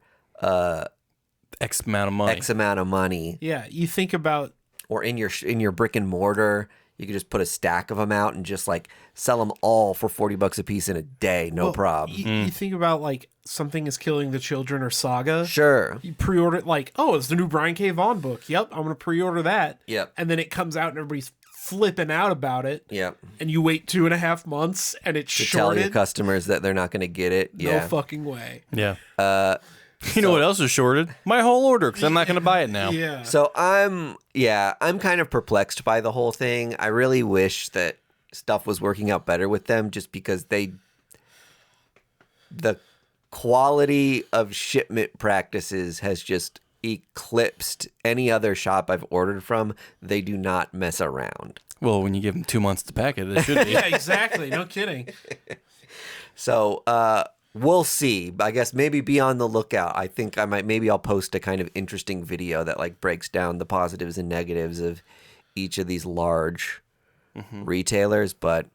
[SPEAKER 2] X amount of money.
[SPEAKER 3] Yeah, you think about,
[SPEAKER 1] or in your brick and mortar, you could just put a stack of them out and just like sell them all for $40 a piece in a day, no problem.
[SPEAKER 3] You think about like Something is Killing the Children or Saga.
[SPEAKER 1] Sure.
[SPEAKER 3] You pre-order it like, oh, it's the new Brian K. Vaughan book. Yep, I'm going to pre-order that.
[SPEAKER 1] Yep.
[SPEAKER 3] And then it comes out and everybody's flipping out about it.
[SPEAKER 1] Yep.
[SPEAKER 3] And you wait 2.5 months and it's
[SPEAKER 1] to
[SPEAKER 3] shorted.
[SPEAKER 1] Tell your customers that they're not going to get it.
[SPEAKER 3] No fucking way.
[SPEAKER 2] Yeah. You know what else is shorted? My whole order, because I'm not going to buy it now.
[SPEAKER 3] Yeah.
[SPEAKER 1] So I'm kind of perplexed by the whole thing. I really wish that stuff was working out better with them, just because the quality of shipment practices has just eclipsed any other shop I've ordered from. They do not mess around.
[SPEAKER 2] Well, when you give them 2 months to pack it, it should be.
[SPEAKER 3] Yeah, exactly. No kidding.
[SPEAKER 1] So we'll see. I guess maybe be on the lookout. I think maybe I'll post a kind of interesting video that like breaks down the positives and negatives of each of these large retailers. But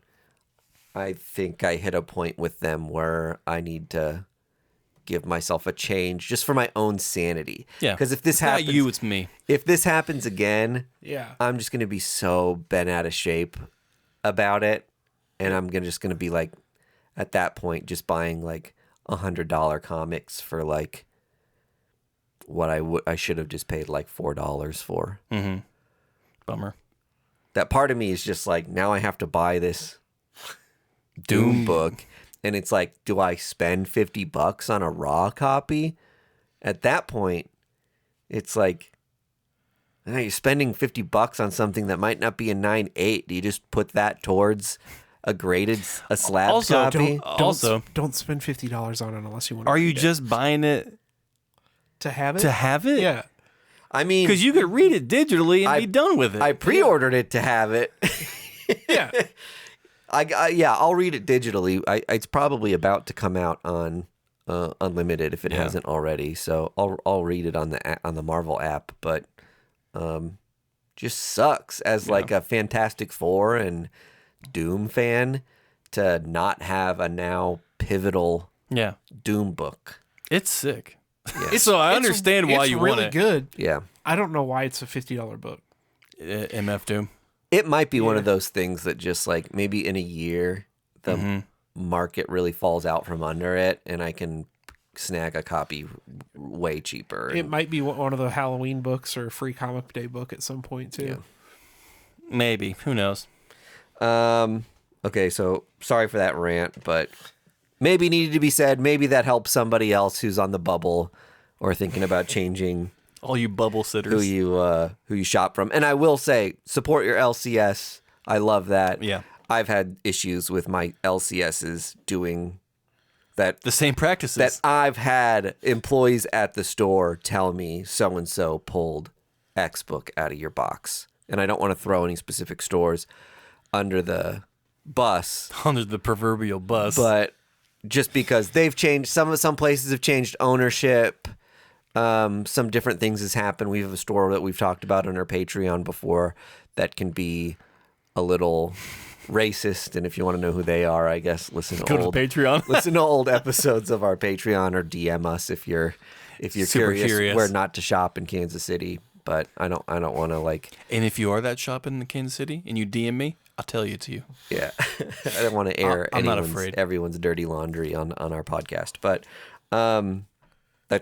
[SPEAKER 1] I think I hit a point with them where I need to give myself a change just for my own sanity.
[SPEAKER 2] Yeah.
[SPEAKER 1] Because if this
[SPEAKER 2] It's
[SPEAKER 1] happens,
[SPEAKER 2] not you, it's me.
[SPEAKER 1] if this happens again,
[SPEAKER 3] Yeah.
[SPEAKER 1] I'm just gonna be so bent out of shape about it, and I'm just gonna be like, at that point, just buying like $100 comics for like what I should have just paid like $4 for.
[SPEAKER 2] Bummer.
[SPEAKER 1] That part of me is just like, now I have to buy this Doom book, and it's like, do I spend $50 on a raw copy? At that point, it's like, you're spending $50 on something that might not be a 9.8. Do you just put that towards a slab
[SPEAKER 2] Also,
[SPEAKER 1] copy?
[SPEAKER 3] Don't spend $50 on it unless you want to
[SPEAKER 2] Are you
[SPEAKER 3] read it.
[SPEAKER 2] just buying it
[SPEAKER 3] to have it?
[SPEAKER 2] to have it?
[SPEAKER 3] Yeah.
[SPEAKER 1] I mean,
[SPEAKER 2] Because you could read it digitally and be done with it.
[SPEAKER 1] I pre-ordered it to have it.
[SPEAKER 3] Yeah.
[SPEAKER 1] I'll read it digitally. It's probably about to come out on Unlimited if it hasn't already. So I'll read it on the Marvel app. But just sucks as like a Fantastic Four and Doom fan to not have a now pivotal Doom book.
[SPEAKER 2] It's sick.
[SPEAKER 1] Yeah.
[SPEAKER 2] So I understand why you want
[SPEAKER 3] it.
[SPEAKER 2] it.
[SPEAKER 3] It's really good.
[SPEAKER 1] Yeah.
[SPEAKER 3] I don't know why it's a $50 book.
[SPEAKER 2] MF Doom.
[SPEAKER 1] It might be one of those things that just like maybe in a year the market really falls out from under it, and I can snag a copy way cheaper.
[SPEAKER 3] It might be one of the Halloween books or a free comic day book at some point too.
[SPEAKER 1] Yeah.
[SPEAKER 2] Maybe. Who knows?
[SPEAKER 1] Okay, so sorry for that rant, but maybe needed to be said. Maybe that helps somebody else who's on the bubble or thinking about changing
[SPEAKER 2] All you bubble sitters.
[SPEAKER 1] who you shop from. And I will say, support your LCS. I love that.
[SPEAKER 2] Yeah.
[SPEAKER 1] I've had issues with my LCSs doing that.
[SPEAKER 2] The same practices.
[SPEAKER 1] That I've had employees at the store tell me so and so pulled X book out of your box, and I don't want to throw any specific stores under the bus,
[SPEAKER 2] Under the proverbial bus.
[SPEAKER 1] but just because they've changed, some places have changed ownership. Some different things has happened. We have a store that we've talked about on our Patreon before that can be a little racist, and if you want to know who they are, I guess listen to
[SPEAKER 2] Go to Patreon.
[SPEAKER 1] listen to old episodes of our Patreon, or DM us if you're
[SPEAKER 2] Super curious
[SPEAKER 1] where not to shop in Kansas City. But I don't want to like.
[SPEAKER 2] And if you are that shop in Kansas City and you DM me, I'll tell you to you.
[SPEAKER 1] Yeah, I don't want to air
[SPEAKER 2] I'm not afraid.
[SPEAKER 1] everyone's dirty laundry on our podcast. But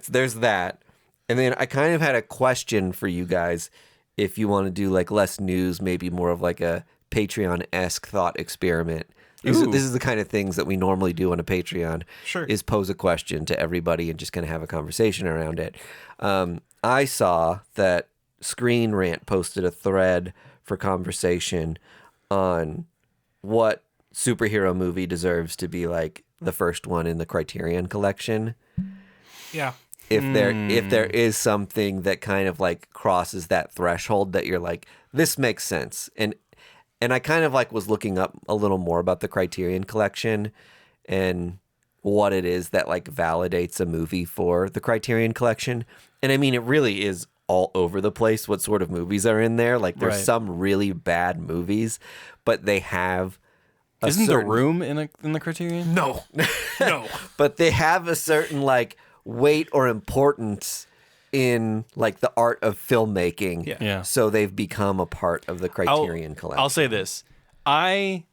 [SPEAKER 1] there's that. And then I kind of had a question for you guys, if you want to do like less news, maybe more of like a Patreon-esque thought experiment. This is the kind of things that we normally do on a Patreon.
[SPEAKER 3] Sure.
[SPEAKER 1] Is pose a question to everybody and just kind of have a conversation around it. I saw that Screen Rant posted a thread for conversation on what superhero movie deserves to be like the first one in the Criterion Collection.
[SPEAKER 3] Yeah.
[SPEAKER 1] If there is something that kind of like crosses that threshold that you're like, this makes sense. And I kind of like was looking up a little more about the Criterion Collection and what it is that like validates a movie for the Criterion Collection. And I mean, it really is all over the place what sort of movies are in there. Like there's
[SPEAKER 2] Right.
[SPEAKER 1] some really bad movies, but they have
[SPEAKER 2] Isn't The Room in the Criterion?
[SPEAKER 3] No. No.
[SPEAKER 1] but they have a certain like weight or importance in like the art of filmmaking.
[SPEAKER 3] Yeah.
[SPEAKER 2] Yeah.
[SPEAKER 1] So they've become a part of the Criterion Collection.
[SPEAKER 2] I'll say this. I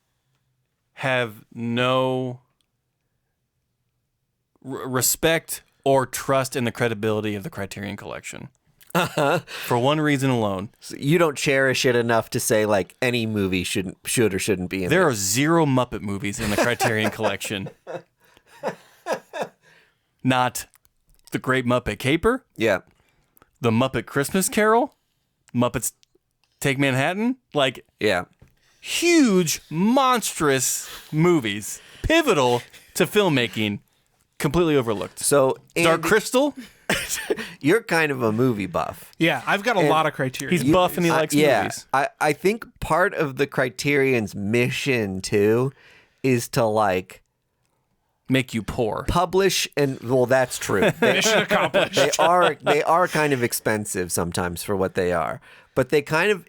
[SPEAKER 2] have no respect or trust in the credibility of the Criterion Collection. For one reason alone.
[SPEAKER 1] So you don't cherish it enough to say like any movie should or shouldn't be in
[SPEAKER 2] There
[SPEAKER 1] there.
[SPEAKER 2] are 0 Muppet movies in the Criterion Collection. Not The Great Muppet Caper,
[SPEAKER 1] Yeah.
[SPEAKER 2] The Muppet Christmas Carol, Muppets Take Manhattan. Like,
[SPEAKER 1] Yeah.
[SPEAKER 2] huge, monstrous movies, pivotal to filmmaking, completely overlooked.
[SPEAKER 1] So
[SPEAKER 2] Dark
[SPEAKER 1] Andy,
[SPEAKER 2] Crystal,
[SPEAKER 1] you're kind of a movie buff.
[SPEAKER 3] Yeah, I've got a lot of criteria.
[SPEAKER 2] he's buff and he likes movies.
[SPEAKER 1] I think part of the Criterion's mission too is to like
[SPEAKER 2] Make you poor.
[SPEAKER 1] publish and well, that's true.
[SPEAKER 3] Mission accomplished.
[SPEAKER 1] They are kind of expensive sometimes for what they are, but they kind of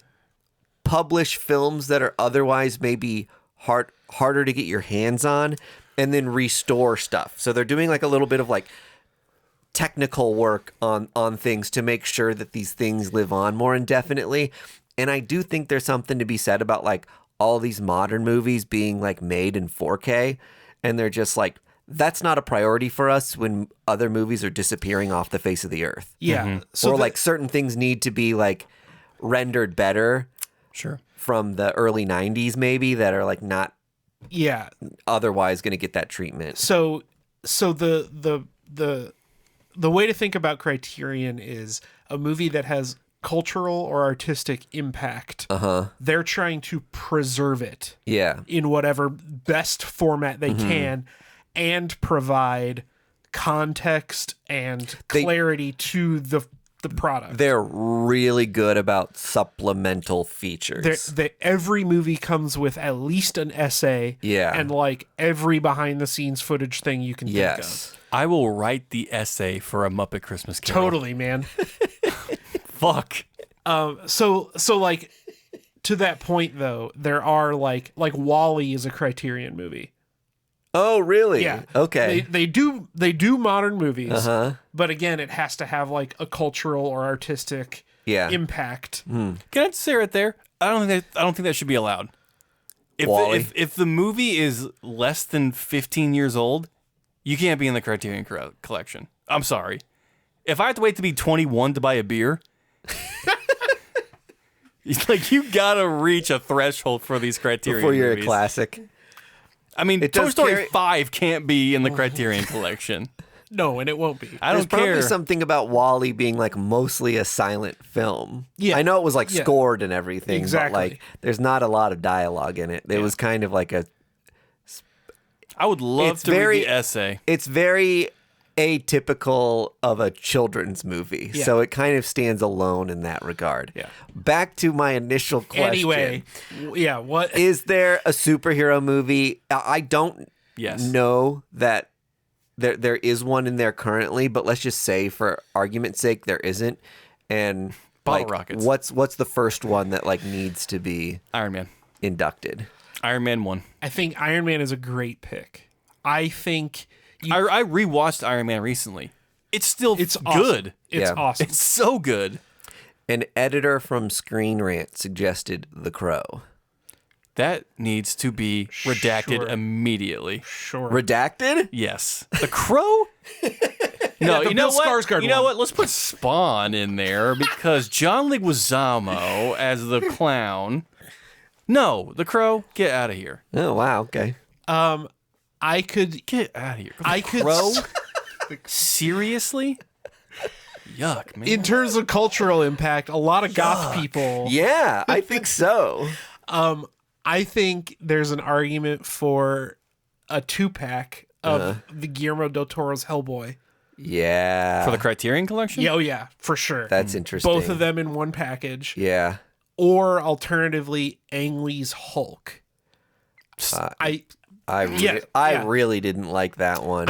[SPEAKER 1] publish films that are otherwise maybe harder to get your hands on, and then restore stuff. So they're doing like a little bit of like technical work on things to make sure that these things live on more indefinitely. And I do think there's something to be said about like all these modern movies being like made in 4K, and they're just like, that's not a priority for us when other movies are disappearing off the face of the earth.
[SPEAKER 3] Yeah.
[SPEAKER 1] Or like certain things need to be like rendered better
[SPEAKER 2] Sure.
[SPEAKER 1] from the early 90s maybe that are like not
[SPEAKER 3] yeah.
[SPEAKER 1] otherwise going to get that treatment.
[SPEAKER 3] So the way to think about Criterion is a movie that has cultural or artistic impact. They're trying to preserve it
[SPEAKER 1] Yeah.
[SPEAKER 3] in whatever best format they can and provide context and clarity to the product.
[SPEAKER 1] They're really good about supplemental features.
[SPEAKER 3] Every movie comes with at least an essay
[SPEAKER 1] Yeah.
[SPEAKER 3] and like every behind the scenes footage thing you can think
[SPEAKER 1] Yes.
[SPEAKER 2] I will write the essay for a Muppet Christmas
[SPEAKER 3] of.
[SPEAKER 2] Carol.
[SPEAKER 3] Totally, man.
[SPEAKER 2] Fuck.
[SPEAKER 3] So like to that point though, there are like WALL-E is a Criterion movie.
[SPEAKER 1] Oh, really?
[SPEAKER 3] Yeah.
[SPEAKER 1] Okay.
[SPEAKER 3] They do modern movies. But again, it has to have like a cultural or artistic impact.
[SPEAKER 2] Can I just say right there? I don't think that should be allowed.
[SPEAKER 1] WALL-E?
[SPEAKER 2] If the movie is less than 15 years old, you can't be in the Criterion Collection. I'm sorry. If I have to wait to be 21 to buy a beer, it's like you gotta reach a threshold for these Criterion
[SPEAKER 1] Before you're
[SPEAKER 2] movies.
[SPEAKER 1] a classic.
[SPEAKER 2] I mean,
[SPEAKER 1] It
[SPEAKER 2] Toy
[SPEAKER 1] does
[SPEAKER 2] Story
[SPEAKER 1] carry-
[SPEAKER 2] 5 can't be in the Criterion Collection.
[SPEAKER 3] No, and it won't be.
[SPEAKER 2] I
[SPEAKER 1] There's
[SPEAKER 2] don't care.
[SPEAKER 1] probably something about WALL-E being like mostly a silent film.
[SPEAKER 3] Yeah.
[SPEAKER 1] I know it was like
[SPEAKER 3] Yeah.
[SPEAKER 1] scored and everything,
[SPEAKER 3] Exactly.
[SPEAKER 1] but like there's not a lot of dialogue in it. It was kind of like
[SPEAKER 2] I would love
[SPEAKER 1] It's
[SPEAKER 2] to
[SPEAKER 1] very-
[SPEAKER 2] read the essay.
[SPEAKER 1] it's very atypical of a children's movie.
[SPEAKER 3] Yeah.
[SPEAKER 1] So it kind of stands alone in that regard.
[SPEAKER 3] Yeah.
[SPEAKER 1] Back to my initial question.
[SPEAKER 3] Anyway, yeah, what
[SPEAKER 1] Is there a superhero movie? I don't
[SPEAKER 2] Yes.
[SPEAKER 1] know that there is one in there currently, but let's just say for argument's sake there isn't. And
[SPEAKER 2] Bottle
[SPEAKER 1] like,
[SPEAKER 2] rockets.
[SPEAKER 1] what's the first one that like needs to be
[SPEAKER 2] Iron Man.
[SPEAKER 1] inducted?
[SPEAKER 2] Iron Man 1.
[SPEAKER 3] I think Iron Man is a great pick. I think
[SPEAKER 2] I rewatched Iron Man recently. It's still
[SPEAKER 3] it's awesome.
[SPEAKER 2] good.
[SPEAKER 3] It's
[SPEAKER 1] Yeah.
[SPEAKER 3] awesome.
[SPEAKER 2] It's so good.
[SPEAKER 1] An editor from Screen Rant suggested The Crow.
[SPEAKER 2] That needs to be redacted
[SPEAKER 3] Sure.
[SPEAKER 2] immediately.
[SPEAKER 3] Sure.
[SPEAKER 1] Redacted?
[SPEAKER 2] Yes. The Crow? No,
[SPEAKER 3] the
[SPEAKER 2] you know
[SPEAKER 3] Bill
[SPEAKER 2] what?
[SPEAKER 3] Skarsgård
[SPEAKER 2] You know
[SPEAKER 3] one.
[SPEAKER 2] what? Let's put Spawn in there because John Leguizamo as the clown. No, The Crow, get out of here.
[SPEAKER 1] Oh wow, okay.
[SPEAKER 3] I could
[SPEAKER 2] Get out of here. The
[SPEAKER 3] I could
[SPEAKER 2] Crow? Seriously? Yuck, man.
[SPEAKER 3] in terms of cultural impact, a lot of goth people.
[SPEAKER 1] Yeah, I think so.
[SPEAKER 3] I think there's an argument for a 2-pack of the Guillermo del Toro's Hellboy.
[SPEAKER 1] Yeah.
[SPEAKER 2] For the Criterion Collection?
[SPEAKER 3] Yeah, oh yeah, for sure.
[SPEAKER 1] That's interesting.
[SPEAKER 3] Both of them in one package.
[SPEAKER 1] Yeah.
[SPEAKER 3] Or alternatively, Ang Lee's Hulk. I
[SPEAKER 1] really didn't like that one.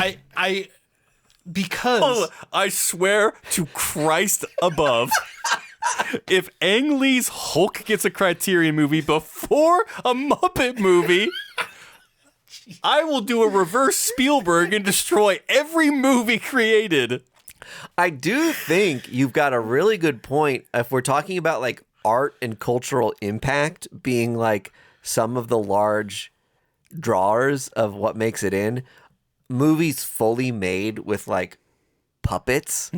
[SPEAKER 3] because
[SPEAKER 2] Oh, I swear to Christ above, if Ang Lee's Hulk gets a Criterion movie before a Muppet movie, I will do a reverse Spielberg and destroy every movie created.
[SPEAKER 1] I do think you've got a really good point. If we're talking about like art and cultural impact being like some of the large drawers of what makes it in, movies fully made with like puppets,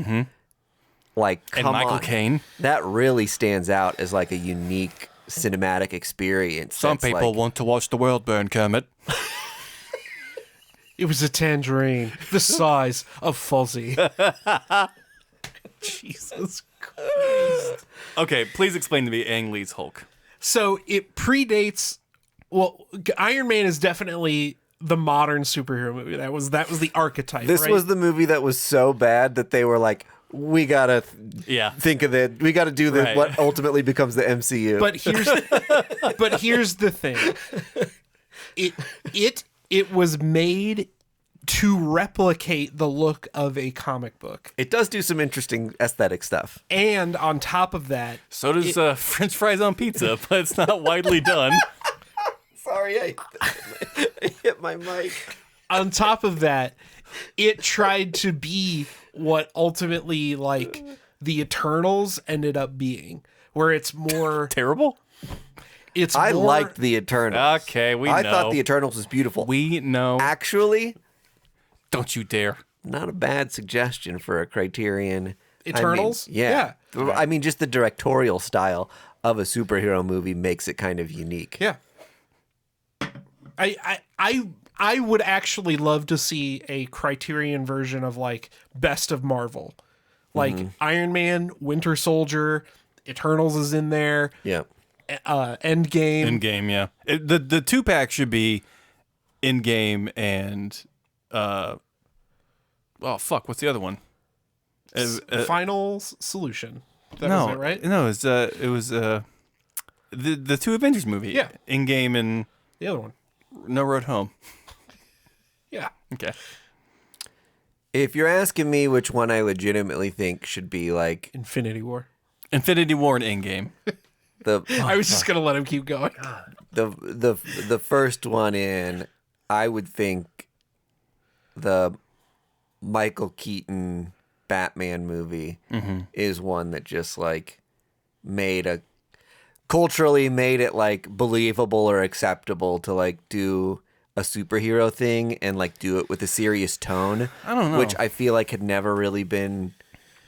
[SPEAKER 1] like
[SPEAKER 2] And
[SPEAKER 1] come
[SPEAKER 2] Michael
[SPEAKER 1] on.
[SPEAKER 2] Caine.
[SPEAKER 1] That really stands out as like a unique cinematic experience.
[SPEAKER 2] Some
[SPEAKER 1] that's,
[SPEAKER 2] people
[SPEAKER 1] like,
[SPEAKER 2] want to watch the world burn, Kermit.
[SPEAKER 3] it was a tangerine the size of Fuzzy. Jesus Christ.
[SPEAKER 2] Okay, please explain to me Ang Lee's Hulk.
[SPEAKER 3] So it predates. Well, Iron Man is definitely the modern superhero movie. That was the archetype.
[SPEAKER 1] This
[SPEAKER 3] right?
[SPEAKER 1] was the movie that was so bad that they were like, we gotta think of it. We gotta do
[SPEAKER 2] Right.
[SPEAKER 1] what ultimately becomes the MCU.
[SPEAKER 3] But here's the thing. It was made to replicate the look of a comic book.
[SPEAKER 1] it does do some interesting aesthetic stuff.
[SPEAKER 3] And on top of that,
[SPEAKER 2] So does French fries on pizza, but it's not widely done.
[SPEAKER 1] Sorry, I hit my mic.
[SPEAKER 3] on top of that, it tried to be what ultimately like the Eternals ended up being, where it's more
[SPEAKER 2] Terrible?
[SPEAKER 3] I
[SPEAKER 1] liked the Eternals.
[SPEAKER 2] Okay,
[SPEAKER 1] I thought the Eternals was beautiful.
[SPEAKER 2] We know.
[SPEAKER 1] Actually,
[SPEAKER 2] Don't you dare.
[SPEAKER 1] not a bad suggestion for a Criterion.
[SPEAKER 3] Eternals?
[SPEAKER 1] I mean, I mean, just the directorial style of a superhero movie makes it kind of unique.
[SPEAKER 3] Yeah. I would actually love to see a Criterion version of like Best of Marvel. Like Iron Man, Winter Soldier, Eternals is in there.
[SPEAKER 1] Yeah.
[SPEAKER 3] Endgame.
[SPEAKER 2] In-game, yeah. The 2-pack should be in-game and what's the other one?
[SPEAKER 3] Final Solution. That
[SPEAKER 2] no,
[SPEAKER 3] was it, right?
[SPEAKER 2] No, it was the two Avengers movie.
[SPEAKER 3] Yeah.
[SPEAKER 2] In-game and
[SPEAKER 3] The other one.
[SPEAKER 2] No Road Home.
[SPEAKER 3] Yeah.
[SPEAKER 2] Okay.
[SPEAKER 1] If you're asking me which one I legitimately think should be like
[SPEAKER 3] Infinity War.
[SPEAKER 2] Infinity War and in-game.
[SPEAKER 1] the
[SPEAKER 3] I was just gonna let him keep going.
[SPEAKER 1] the first one in, I would think the Michael Keaton Batman movie is one that just like culturally made it like believable or acceptable to like do a superhero thing and like do it with a serious tone.
[SPEAKER 2] I don't know.
[SPEAKER 1] Which I feel like had never really been,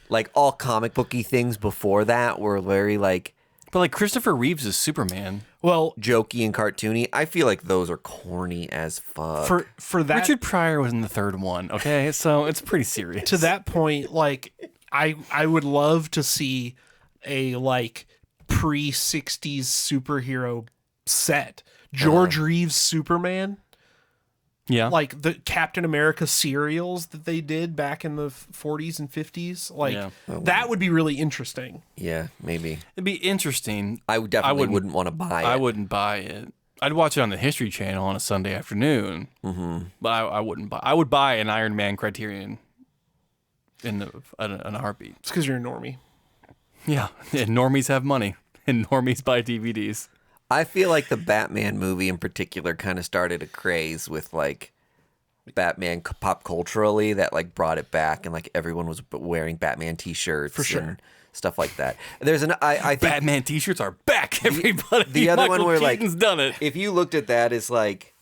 [SPEAKER 1] like, all comic booky things before that were very like
[SPEAKER 2] But like Christopher Reeves is Superman.
[SPEAKER 3] Well,
[SPEAKER 1] jokey and cartoony. I feel like those are corny as fuck.
[SPEAKER 3] for that
[SPEAKER 2] Richard Pryor was in the third one, okay? So it's pretty serious.
[SPEAKER 3] to that point, like I would love to see a like pre-60s superhero set. George Reeves Superman,
[SPEAKER 2] Yeah.
[SPEAKER 3] like the Captain America serials that they did back in the 40s and 50s. Like
[SPEAKER 2] Yeah.
[SPEAKER 3] that would be really interesting.
[SPEAKER 1] Yeah, maybe.
[SPEAKER 2] It'd be interesting.
[SPEAKER 1] I definitely wouldn't want to buy it.
[SPEAKER 2] I wouldn't buy it. I'd watch it on the History Channel on a Sunday afternoon. Mm-hmm. But I wouldn't buy. I would buy an Iron Man Criterion in a heartbeat.
[SPEAKER 3] It's because you're a normie.
[SPEAKER 2] Yeah. And normies have money, and normies buy DVDs.
[SPEAKER 1] I feel like the Batman movie in particular kind of started a craze with like Batman pop culturally that like brought it back, and like everyone was wearing Batman t-shirts
[SPEAKER 3] For sure.
[SPEAKER 1] and stuff like that. There's I think
[SPEAKER 2] Batman T-shirts are back. Everybody.
[SPEAKER 1] the other
[SPEAKER 2] Michael
[SPEAKER 1] one where like
[SPEAKER 2] Keaton's done it.
[SPEAKER 1] if you looked at that as like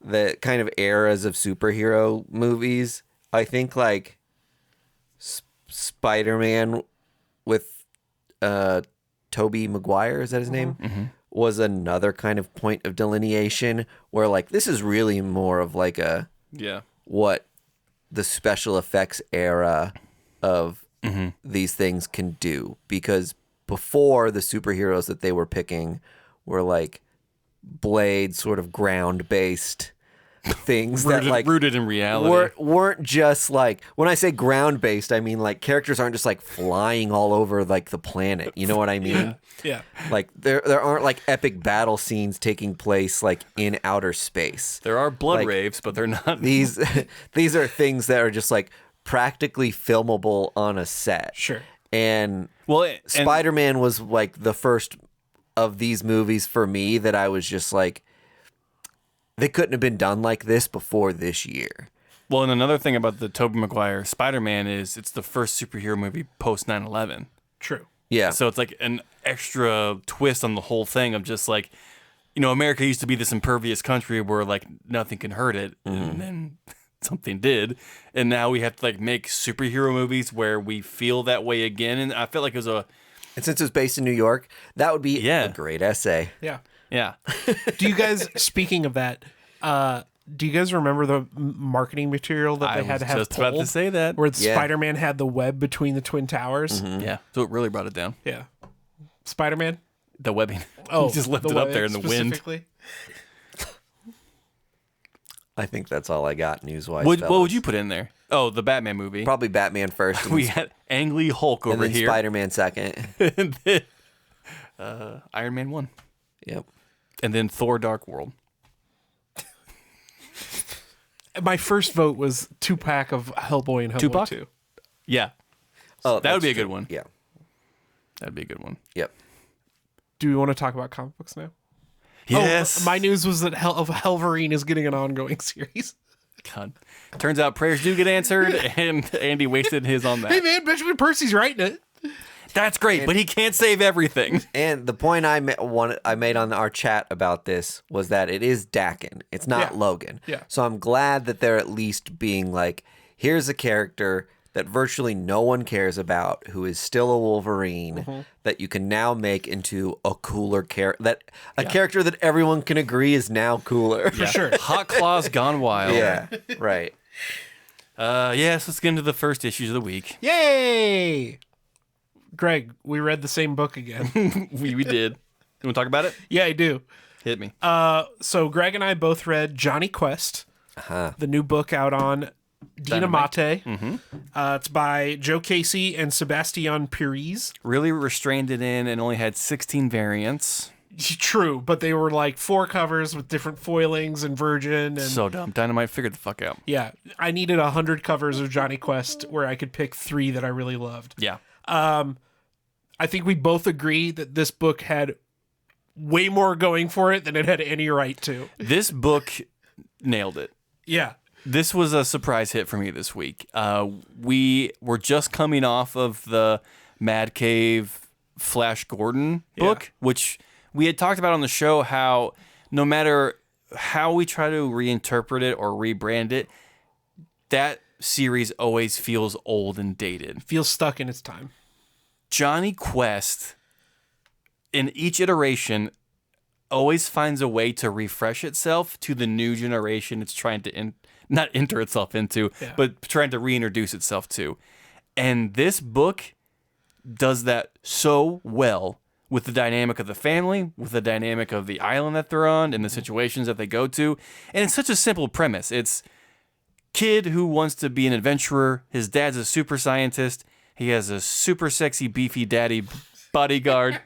[SPEAKER 1] the kind of eras of superhero movies, I think like Spider-Man with Tobey Maguire, is that his name? Mm-hmm. Was another kind of point of delineation where like this is really more of like a what the special effects era of these things can do, because before the superheroes that they were picking were like Blade sort of ground based things that like
[SPEAKER 2] rooted in reality.
[SPEAKER 1] weren't just like, when I say ground based, I mean like characters aren't just like flying all over like the planet. You know what I mean?
[SPEAKER 3] Yeah.
[SPEAKER 1] Like there aren't like epic battle scenes taking place like in outer space.
[SPEAKER 2] There are blood
[SPEAKER 1] like,
[SPEAKER 2] raves, but they're not.
[SPEAKER 1] These are things that are just like practically filmable on a set.
[SPEAKER 3] Sure.
[SPEAKER 1] And
[SPEAKER 2] Well,
[SPEAKER 1] Spider-Man was like the first of these movies for me that I was just like, they couldn't have been done like this before this year.
[SPEAKER 2] Well, and another thing about the Tobey Maguire Spider-Man is it's the first superhero movie post 9/11.
[SPEAKER 3] True.
[SPEAKER 1] Yeah.
[SPEAKER 2] So it's like an extra twist on the whole thing of just like, you know, America used to be this impervious country where like nothing can hurt it, and then something did, and now we have to like make superhero movies where we feel that way again. And I felt like it was
[SPEAKER 1] and since it was based in New York, that would be a great essay.
[SPEAKER 3] Yeah.
[SPEAKER 2] yeah.
[SPEAKER 3] Do you guys, speaking of that, do you guys remember the marketing material that they had to have
[SPEAKER 2] just about to
[SPEAKER 3] pulled,
[SPEAKER 2] say that.
[SPEAKER 3] where Spider-Man had the web between the Twin Towers?
[SPEAKER 2] Yeah. So it really brought it down.
[SPEAKER 3] Yeah. Spider-Man?
[SPEAKER 2] The webbing.
[SPEAKER 3] Oh,
[SPEAKER 2] He just left
[SPEAKER 3] the
[SPEAKER 2] it up
[SPEAKER 3] web
[SPEAKER 2] there in the wind.
[SPEAKER 3] specifically?
[SPEAKER 1] I think that's all I got news-wise.
[SPEAKER 2] What would you put in there? Oh, the Batman movie.
[SPEAKER 1] Probably Batman first.
[SPEAKER 2] We had Ang Lee Hulk over
[SPEAKER 1] and then
[SPEAKER 2] here.
[SPEAKER 1] Spider-Man second.
[SPEAKER 2] And then Iron Man 1.
[SPEAKER 1] Yep.
[SPEAKER 2] And then Thor Dark World.
[SPEAKER 3] My first vote was 2-pack of Hellboy and Hellboy
[SPEAKER 2] Tupac?
[SPEAKER 3] 2.
[SPEAKER 2] Yeah.
[SPEAKER 1] Oh,
[SPEAKER 2] That would be a
[SPEAKER 1] true.
[SPEAKER 2] good one.
[SPEAKER 1] Yeah.
[SPEAKER 2] That'd be a good one.
[SPEAKER 1] Yep.
[SPEAKER 3] Do we want to talk about comic books now?
[SPEAKER 2] Yes.
[SPEAKER 3] Oh, my news was that Helverine is getting an ongoing series.
[SPEAKER 2] God. Turns out prayers do get answered, and Andy wasted his on
[SPEAKER 3] Hey
[SPEAKER 2] that.
[SPEAKER 3] man, Benjamin Percy's writing it.
[SPEAKER 2] That's great, but he can't save everything.
[SPEAKER 1] And the point I made on our chat about this was that it is Dakin. It's not
[SPEAKER 3] Yeah.
[SPEAKER 1] Logan.
[SPEAKER 3] Yeah.
[SPEAKER 1] So I'm glad that they're at least being like, here's a character that virtually no one cares about, who is still a Wolverine, that you can now make into a cooler character, character that everyone can agree is now cooler.
[SPEAKER 3] For sure.
[SPEAKER 2] Hot Claws gone wild.
[SPEAKER 1] Yeah, right.
[SPEAKER 2] Yes, let's get into the first issues of the week.
[SPEAKER 3] Yay! Greg, we read the same book again.
[SPEAKER 2] We did. You want to talk about it?
[SPEAKER 3] Yeah, I do.
[SPEAKER 2] Hit me.
[SPEAKER 3] So Greg and I both read Johnny Quest, the new book out on Dynamite. It's by Joe Casey and Sebastian Pires.
[SPEAKER 2] Really restrained it in and only had 16 variants.
[SPEAKER 3] True, but they were like 4 covers with different foilings and Virgin. And
[SPEAKER 2] So dumb. Dynamite figured the fuck out.
[SPEAKER 3] yeah, I needed 100 covers of Johnny Quest where I could pick 3 that I really loved.
[SPEAKER 2] Yeah.
[SPEAKER 3] I think we both agree that this book had way more going for it than it had any right to.
[SPEAKER 2] This book nailed it.
[SPEAKER 3] Yeah.
[SPEAKER 2] This was a surprise hit for me this week. We were just coming off of the Mad Cave Flash Gordon book, which we had talked about on the show, how no matter how we try to reinterpret it or rebrand it, that series always feels old and dated.
[SPEAKER 3] Feels stuck in its time.
[SPEAKER 2] Johnny Quest, in each iteration, always finds a way to refresh itself to the new generation it's trying to not enter itself into, but trying to reintroduce itself to. And this book does that so well with the dynamic of the family, with the dynamic of the island that they're on, and the situations that they go to. And it's such a simple premise. It's kid who wants to be an adventurer. His dad's a super scientist. He has a super sexy, beefy daddy bodyguard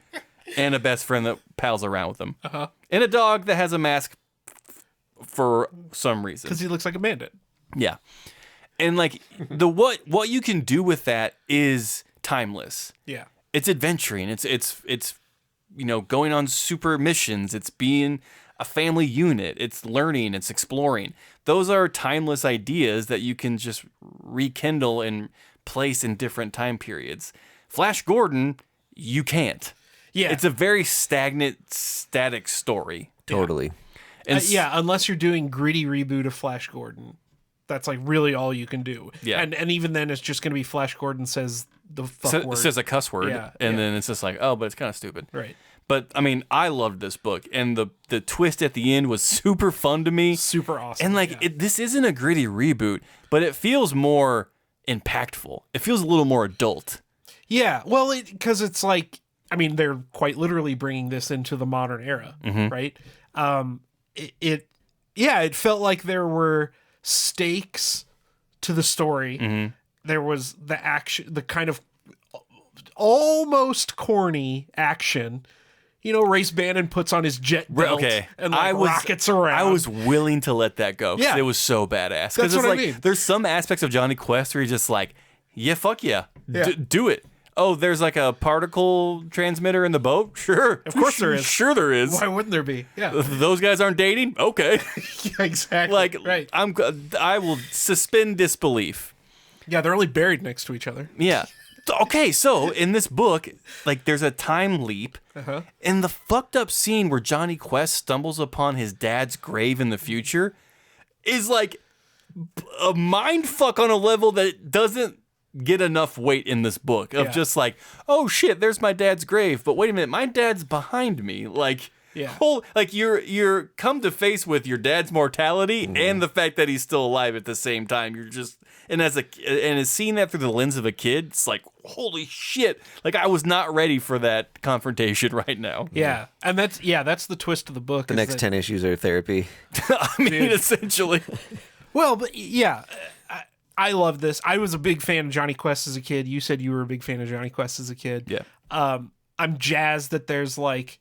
[SPEAKER 2] and a best friend that pals around with him. And a dog that has a mask for some reason.
[SPEAKER 3] Because he looks like a bandit.
[SPEAKER 2] Yeah. And like what you can do with that is timeless.
[SPEAKER 3] Yeah.
[SPEAKER 2] It's adventuring. It's going on super missions. It's being a family unit. It's learning. It's exploring. Those are timeless ideas that you can just rekindle and place in different time periods. Flash Gordon, you can't.
[SPEAKER 3] Yeah.
[SPEAKER 2] It's a very static story.
[SPEAKER 1] Totally.
[SPEAKER 2] And
[SPEAKER 3] unless you're doing gritty reboot of Flash Gordon. That's like really all you can do.
[SPEAKER 2] Yeah.
[SPEAKER 3] And even then it's just going to be Flash Gordon says the fuck word.
[SPEAKER 2] says a cuss word.
[SPEAKER 3] Yeah,
[SPEAKER 2] and then it's just like, oh, but it's kind of stupid.
[SPEAKER 3] Right.
[SPEAKER 2] But I mean, I loved this book, and the twist at the end was super fun to me.
[SPEAKER 3] Super awesome.
[SPEAKER 2] And like, this isn't a gritty reboot, but it feels more impactful. It feels a little more adult.
[SPEAKER 3] Yeah. Well, because it's like, I mean, they're quite literally bringing this into the modern era, right? It felt like there were stakes to the story. There was the action, the kind of almost corny action. Race Bannon puts on his jet belt and rockets around.
[SPEAKER 2] I was willing to let that go.
[SPEAKER 3] Yeah.
[SPEAKER 2] It was so badass.
[SPEAKER 3] That's what I mean.
[SPEAKER 2] There's some aspects of Johnny Quest where you're just like, yeah, fuck yeah.
[SPEAKER 3] Yeah.
[SPEAKER 2] Do it. Oh, there's like a particle transmitter in the boat? Sure.
[SPEAKER 3] Of course there is.
[SPEAKER 2] Sure there is.
[SPEAKER 3] Why wouldn't there be? Yeah.
[SPEAKER 2] Those guys aren't dating? Okay.
[SPEAKER 3] Yeah, exactly.
[SPEAKER 2] Like,
[SPEAKER 3] right.
[SPEAKER 2] I will suspend disbelief.
[SPEAKER 3] Yeah, they're only buried next to each other.
[SPEAKER 2] Yeah. Okay, so in this book, like, there's a time leap, and the fucked up scene where Johnny Quest stumbles upon his dad's grave in the future is like a mind fuck on a level that doesn't get enough weight in this book of just like, oh shit, there's my dad's grave, but wait a minute, my dad's behind me. Like,
[SPEAKER 3] Yeah.
[SPEAKER 2] Like you're come to face with your dad's mortality and the fact that he's still alive at the same time. You're just and seeing that through the lens of a kid, it's like, holy shit. Like I was not ready for that confrontation right now.
[SPEAKER 3] Yeah. And that's the twist of the book.
[SPEAKER 1] The next 10 issues are therapy.
[SPEAKER 2] I mean, essentially.
[SPEAKER 3] Well, but yeah, I love this. I was a big fan of Jonny Quest as a kid. You said you were a big fan of Jonny Quest as a kid.
[SPEAKER 2] Yeah.
[SPEAKER 3] I'm jazzed that there's like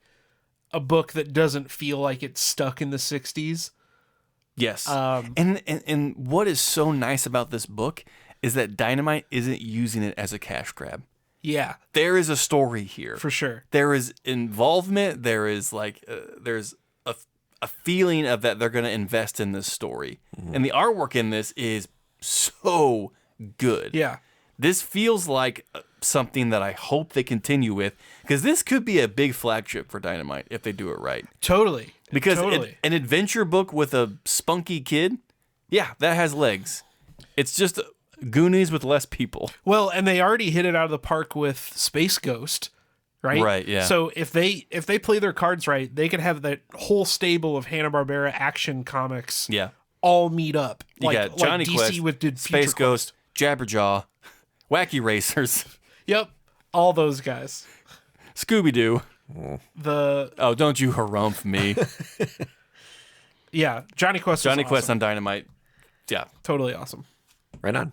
[SPEAKER 3] a book that doesn't feel like it's stuck in the 60s.
[SPEAKER 2] Yes. And what is so nice about this book is that Dynamite isn't using it as a cash grab.
[SPEAKER 3] Yeah.
[SPEAKER 2] There is a story here.
[SPEAKER 3] For sure.
[SPEAKER 2] There is involvement. There is like, there's a feeling of that they're going to invest in this story. And the artwork in this is so good.
[SPEAKER 3] Yeah.
[SPEAKER 2] This feels like something that I hope they continue with, because this could be a big flagship for Dynamite if they do it right.
[SPEAKER 3] Totally.
[SPEAKER 2] Because
[SPEAKER 3] totally.
[SPEAKER 2] an adventure book with a spunky kid, yeah, that has legs. It's just Goonies with less people.
[SPEAKER 3] Well, and they already hit it out of the park with Space Ghost, right?
[SPEAKER 2] Right, yeah.
[SPEAKER 3] So if they play their cards right, they could have that whole stable of Hanna-Barbera action comics all meet up.
[SPEAKER 2] You got Jonny
[SPEAKER 3] DC
[SPEAKER 2] Quest,
[SPEAKER 3] did
[SPEAKER 2] Space Ghost, Jabberjaw, Wacky Racers.
[SPEAKER 3] Yep. All those guys.
[SPEAKER 2] Scooby-Doo.
[SPEAKER 3] Oh,
[SPEAKER 2] don't you harumph me.
[SPEAKER 3] Yeah, Jonny Quest.
[SPEAKER 2] Jonny
[SPEAKER 3] awesome.
[SPEAKER 2] Quest on Dynamite. Yeah.
[SPEAKER 3] Totally awesome.
[SPEAKER 1] Right on.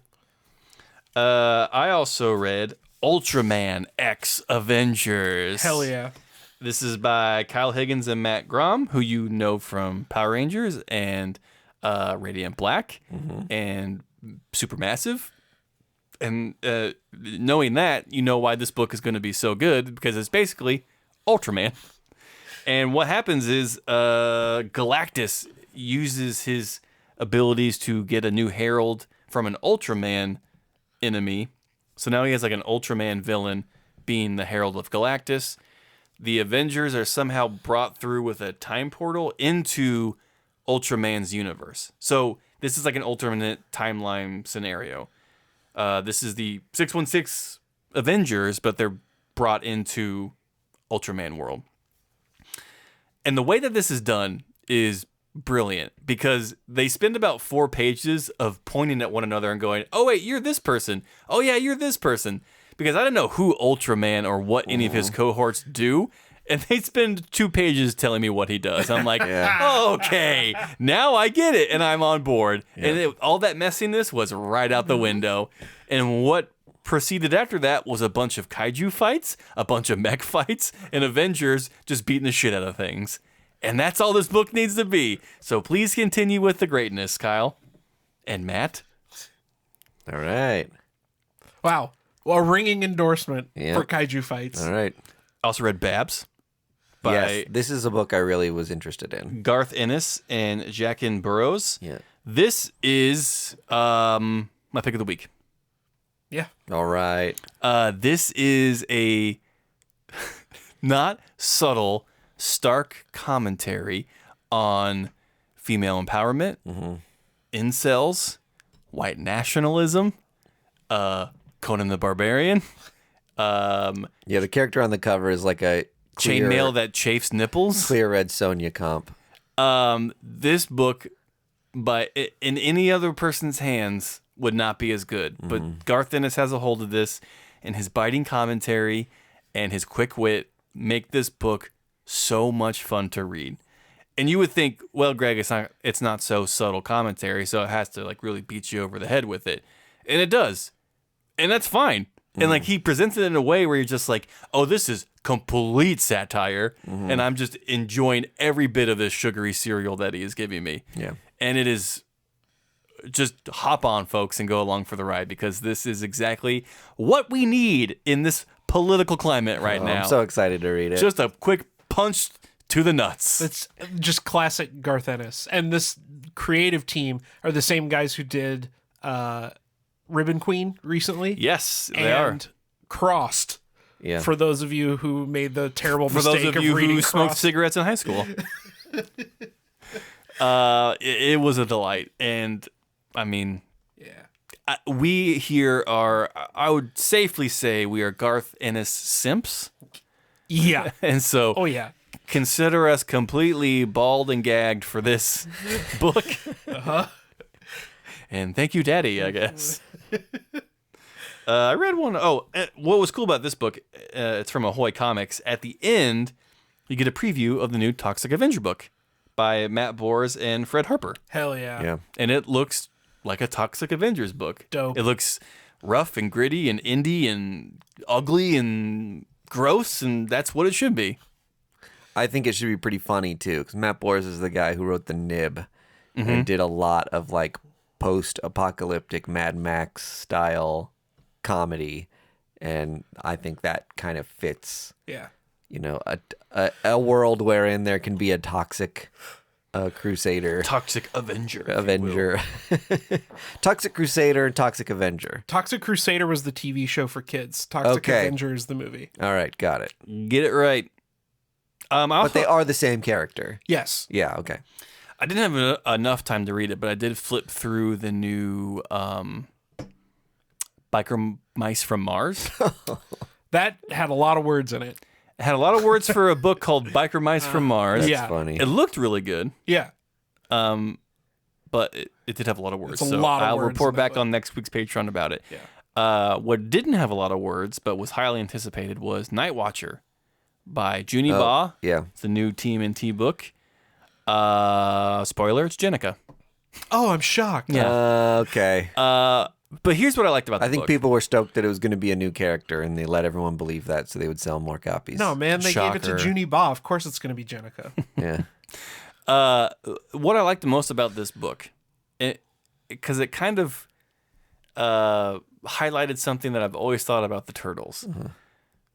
[SPEAKER 2] I also read Ultraman X Avengers.
[SPEAKER 3] Hell yeah.
[SPEAKER 2] This is by Kyle Higgins and Matt Grom, who you know from Power Rangers and Radiant Black and Supermassive. And knowing that, you know why this book is going to be so good, because it's basically Ultraman. And what happens is Galactus uses his abilities to get a new herald from an Ultraman enemy. So now he has like an Ultraman villain being the herald of Galactus. The Avengers are somehow brought through with a time portal into Ultraman's universe. So this is like an alternate timeline scenario. This is the 616 Avengers, but they're brought into Ultraman world. And the way that this is done is brilliant, because they spend about 4 pages of pointing at one another and going, oh, wait, you're this person. Oh, yeah, you're this person. Because I don't know who Ultraman or what any of his cohorts do. And they spend 2 pages telling me what he does. I'm like, okay, now I get it. And I'm on board. Yeah. And all that messiness was right out the window. And what proceeded after that was a bunch of kaiju fights, a bunch of mech fights, and Avengers just beating the shit out of things. And that's all this book needs to be. So please continue with the greatness, Kyle. And Matt.
[SPEAKER 1] All right.
[SPEAKER 3] Wow. Well, a ringing endorsement for kaiju fights.
[SPEAKER 1] All right.
[SPEAKER 2] I also read Babs.
[SPEAKER 1] Yes, this is a book I really was interested in.
[SPEAKER 2] Garth Ennis and Jackin Burrows.
[SPEAKER 1] Yeah.
[SPEAKER 2] This is my pick of the week.
[SPEAKER 3] Yeah.
[SPEAKER 1] All right.
[SPEAKER 2] This is a not subtle, stark commentary on female empowerment, incels, white nationalism, Conan the Barbarian.
[SPEAKER 1] The character on the cover is like a
[SPEAKER 2] chainmail that chafes nipples.
[SPEAKER 1] Clear red Sonya comp.
[SPEAKER 2] This book, in any other person's hands, would not be as good. But Garth Ennis has a hold of this, and his biting commentary and his quick wit make this book so much fun to read. And you would think, well, Greg, it's not so subtle commentary, so it has to like really beat you over the head with it. And it does. And that's fine. And like he presents it in a way where you're just like, oh, this is complete satire. And I'm just enjoying every bit of this sugary cereal that he is giving me.
[SPEAKER 1] Yeah.
[SPEAKER 2] And it is just hop on, folks, and go along for the ride, because this is exactly what we need in this political climate right now.
[SPEAKER 1] I'm so excited to read it.
[SPEAKER 2] Just a quick punch to the nuts.
[SPEAKER 3] It's just classic Garth Ennis. And this creative team are the same guys who did Ribbon Queen recently.
[SPEAKER 2] Yes, they are.
[SPEAKER 3] And Crossed.
[SPEAKER 1] Yeah.
[SPEAKER 3] For those of you who made the terrible
[SPEAKER 2] For
[SPEAKER 3] mistake
[SPEAKER 2] those of you
[SPEAKER 3] reading
[SPEAKER 2] who smoked
[SPEAKER 3] Crossed.
[SPEAKER 2] cigarettes in high school. It was a delight. And I mean, we here are, I would safely say we are Garth Ennis simps.
[SPEAKER 3] Yeah.
[SPEAKER 2] And so,
[SPEAKER 3] Oh, yeah.
[SPEAKER 2] consider us completely bald and gagged for this book. And thank you, Daddy, I guess. I read one. Oh, what was cool about this book, it's from Ahoy Comics. At the end, you get a preview of the new Toxic Avenger book by Matt Bors and Fred Harper.
[SPEAKER 3] Hell yeah.
[SPEAKER 1] Yeah.
[SPEAKER 2] And it looks like a Toxic Avengers book.
[SPEAKER 3] Dope.
[SPEAKER 2] It looks rough and gritty and indie and ugly and gross, and that's what it should be.
[SPEAKER 1] I think it should be pretty funny too, because Matt Bors is the guy who wrote the Nib and did a lot of like post-apocalyptic Mad Max style comedy, and I think that kind of fits.
[SPEAKER 3] Yeah.
[SPEAKER 1] You know, a world wherein there can be a toxic crusader,
[SPEAKER 2] Toxic Avenger.
[SPEAKER 1] Avenger, Toxic Crusader, and Toxic Avenger.
[SPEAKER 3] Toxic Crusader was the TV show for kids. Toxic
[SPEAKER 1] Okay.
[SPEAKER 3] Avenger is the movie.
[SPEAKER 1] All right, got it.
[SPEAKER 2] Get it right.
[SPEAKER 1] But they are the same character.
[SPEAKER 3] Yes.
[SPEAKER 1] Yeah. Okay.
[SPEAKER 2] I didn't have enough time to read it, but I did flip through the new Biker Mice from Mars.
[SPEAKER 3] That had a lot of words in it.
[SPEAKER 2] It had a lot of words for a book called Biker Mice from Mars.
[SPEAKER 1] That's
[SPEAKER 3] Yeah.
[SPEAKER 1] funny.
[SPEAKER 2] It looked really good,
[SPEAKER 3] Yeah.
[SPEAKER 2] but it did have a lot of words.
[SPEAKER 3] It's a
[SPEAKER 2] so
[SPEAKER 3] lot of
[SPEAKER 2] I'll
[SPEAKER 3] words
[SPEAKER 2] report
[SPEAKER 3] in that
[SPEAKER 2] back
[SPEAKER 3] book.
[SPEAKER 2] on next week's Patreon about it.
[SPEAKER 3] Yeah.
[SPEAKER 2] What didn't have a lot of words, but was highly anticipated, was Nightwatcher by Jonny Ba.
[SPEAKER 1] Yeah.
[SPEAKER 2] It's the new TMNT book. Spoiler, it's Jenica.
[SPEAKER 3] Oh, I'm shocked.
[SPEAKER 2] Yeah.
[SPEAKER 1] Okay.
[SPEAKER 2] But here's what I liked about the
[SPEAKER 1] I think
[SPEAKER 2] book.
[SPEAKER 1] people were stoked that it was going to be a new character, and they let everyone believe that so they would sell more copies.
[SPEAKER 3] No, man, they gave it to
[SPEAKER 2] Shocker.
[SPEAKER 3] Jonny Ba. Of course it's going to be Jenica.
[SPEAKER 1] Yeah.
[SPEAKER 2] What I liked the most about this book, because it kind of highlighted something that I've always thought about the Turtles.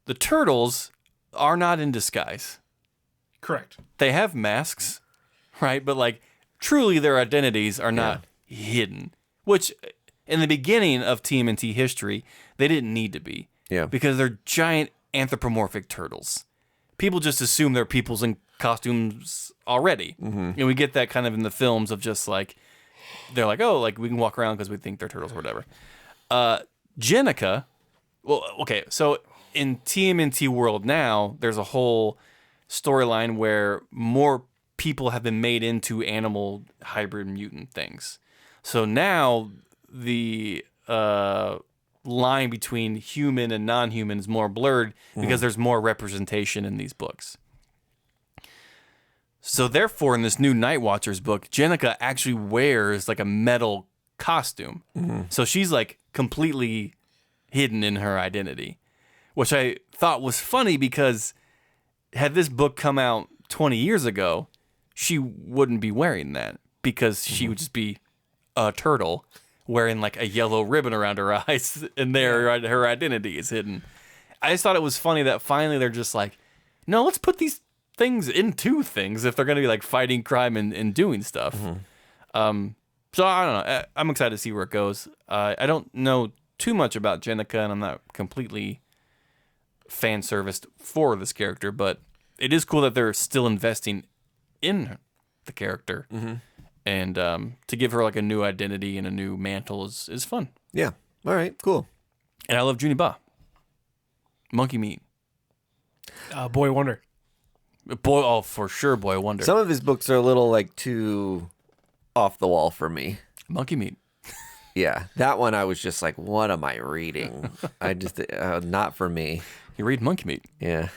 [SPEAKER 2] The Turtles are not in disguise.
[SPEAKER 3] Correct.
[SPEAKER 2] They have masks, right? But like, truly, their identities are not hidden. Which, in the beginning of TMNT history, they didn't need to be.
[SPEAKER 1] Yeah.
[SPEAKER 2] Because they're giant anthropomorphic turtles. People just assume they're people's in costumes already. And we get that kind of in the films of just like, they're like, oh, like we can walk around because we think they're turtles or whatever. Jenica, well, okay, so in TMNT world now, there's a whole storyline where more people have been made into animal hybrid mutant things. So now the line between human and non-human is more blurred because there's more representation in these books. So therefore, in this new Nightwatchers book, Jenica actually wears like a metal costume. So she's like completely hidden in her identity, which I thought was funny because had this book come out 20 years ago, she wouldn't be wearing that because she would just be a turtle wearing like a yellow ribbon around her eyes and there her identity is hidden. I just thought it was funny that finally they're just like, no, let's put these things into things if they're going to be like fighting crime and doing stuff. So I don't know. I'm excited to see where it goes. I don't know too much about Jenica, and I'm not completely fan serviced for this character, but it is cool that they're still investing in the character. And to give her like a new identity and a new mantle is fun.
[SPEAKER 1] Yeah. All right. Cool.
[SPEAKER 2] And I love Jonny Ba. Monkey Meat.
[SPEAKER 3] Boy Wonder.
[SPEAKER 2] Boy, oh, for sure, Boy Wonder.
[SPEAKER 1] Some of his books are a little like too off the wall for me.
[SPEAKER 2] Monkey Meat.
[SPEAKER 1] Yeah, that one I was just like, what am I reading? I just not for me.
[SPEAKER 2] You read Monkey Meat.
[SPEAKER 1] Yeah.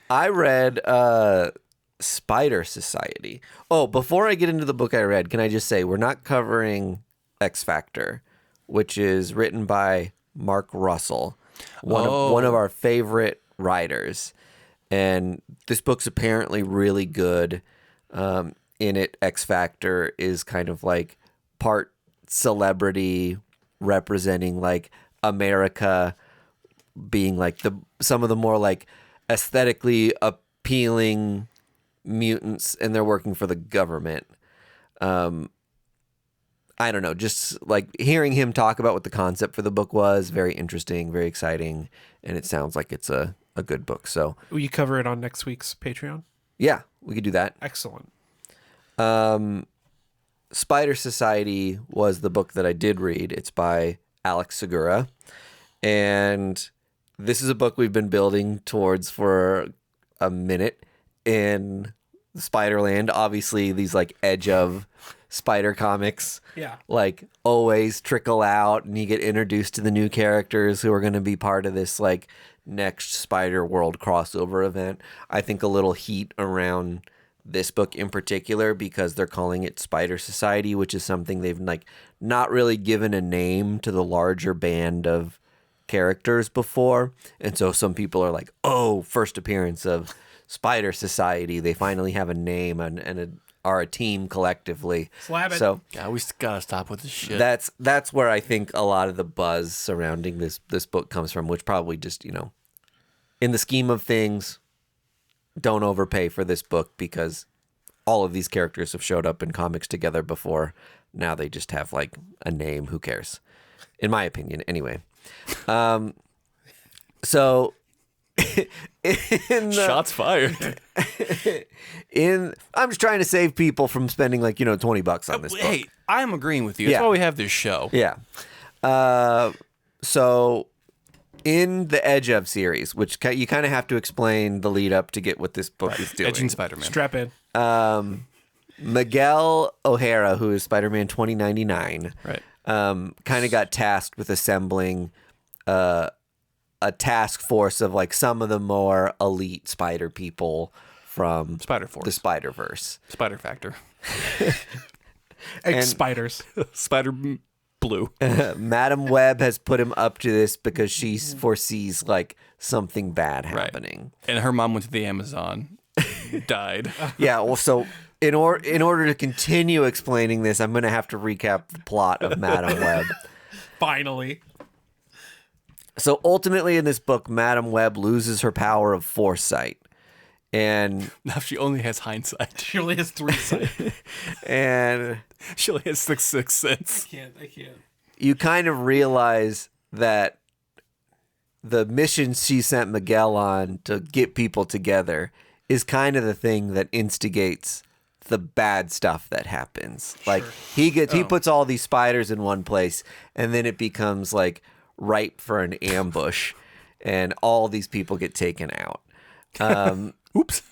[SPEAKER 1] I read Spider Society. Oh, before I get into the book I read, can I just say we're not covering X Factor, which is written by Mark Russell, one of our favorite writers. And this book's apparently really good. In it, X Factor is kind of like part celebrity representing like America being like some of the more like aesthetically appealing mutants, and they're working for the government. I don't know, just like hearing him talk about what the concept for the book was, very interesting, very exciting, and it sounds like it's a good book. So
[SPEAKER 3] Will you cover it on next week's Patreon?
[SPEAKER 1] yeah, we could do that.
[SPEAKER 3] Excellent.
[SPEAKER 1] Spider Society was the book that I did read. It's by Alex Segura. And this is a book we've been building towards for a minute in Spider-Land. Obviously, these like edge of Spider comics, like always trickle out, and you get introduced to the new characters who are going to be part of this like next Spider World crossover event. I think a little heat around this book in particular because they're calling it Spider Society, which is something they've like not really given a name to the larger band of characters before. And so some people are like, oh, first appearance of Spider Society. They finally have a name and are a team collectively.
[SPEAKER 3] Slap it.
[SPEAKER 1] So
[SPEAKER 2] Yeah, we gotta stop with this shit.
[SPEAKER 1] that's where I think a lot of the buzz surrounding this book comes from, which probably just, you know, in the scheme of things, don't overpay for this book because all of these characters have showed up in comics together before. Now they just have like a name. Who cares? In my opinion, anyway. So
[SPEAKER 2] Shots fired.
[SPEAKER 1] I'm just trying to save people from spending like, you know, $20 on this book.
[SPEAKER 2] Hey, I'm agreeing with you. That's
[SPEAKER 1] Yeah.
[SPEAKER 2] why we have this show.
[SPEAKER 1] Yeah. So in the Edge of series, which you kind of have to explain the lead up to get what this book is doing.
[SPEAKER 2] Edging Spider-Man.
[SPEAKER 3] Strap in.
[SPEAKER 1] Miguel O'Hara, who is Spider-Man 2099,
[SPEAKER 2] Right.
[SPEAKER 1] kind of got tasked with assembling a task force of like some of the more elite Spider people from
[SPEAKER 2] Spider Force.
[SPEAKER 1] the Spider-Verse.
[SPEAKER 2] Spider Factor.
[SPEAKER 3] Spiders.
[SPEAKER 2] Spider Blue.
[SPEAKER 1] Madam Web has put him up to this because she foresees like something bad happening.
[SPEAKER 2] And her mom went to the Amazon. Died.
[SPEAKER 1] Yeah, well, so in order to continue explaining this, I'm going to have to recap the plot of Madam Web.
[SPEAKER 3] Finally.
[SPEAKER 1] So ultimately in this book, Madam Web loses her power of foresight. And
[SPEAKER 2] Now she only has hindsight.
[SPEAKER 3] She only has 3 sight.
[SPEAKER 1] and
[SPEAKER 2] She only has sixth sense.
[SPEAKER 3] I can't.
[SPEAKER 1] you kind of realize that the mission she sent Miguel on to get people together is kind of the thing that instigates the bad stuff that happens. Like he puts all these spiders in one place, and then it becomes like ripe for an ambush, and all these people get taken out.
[SPEAKER 2] Oops.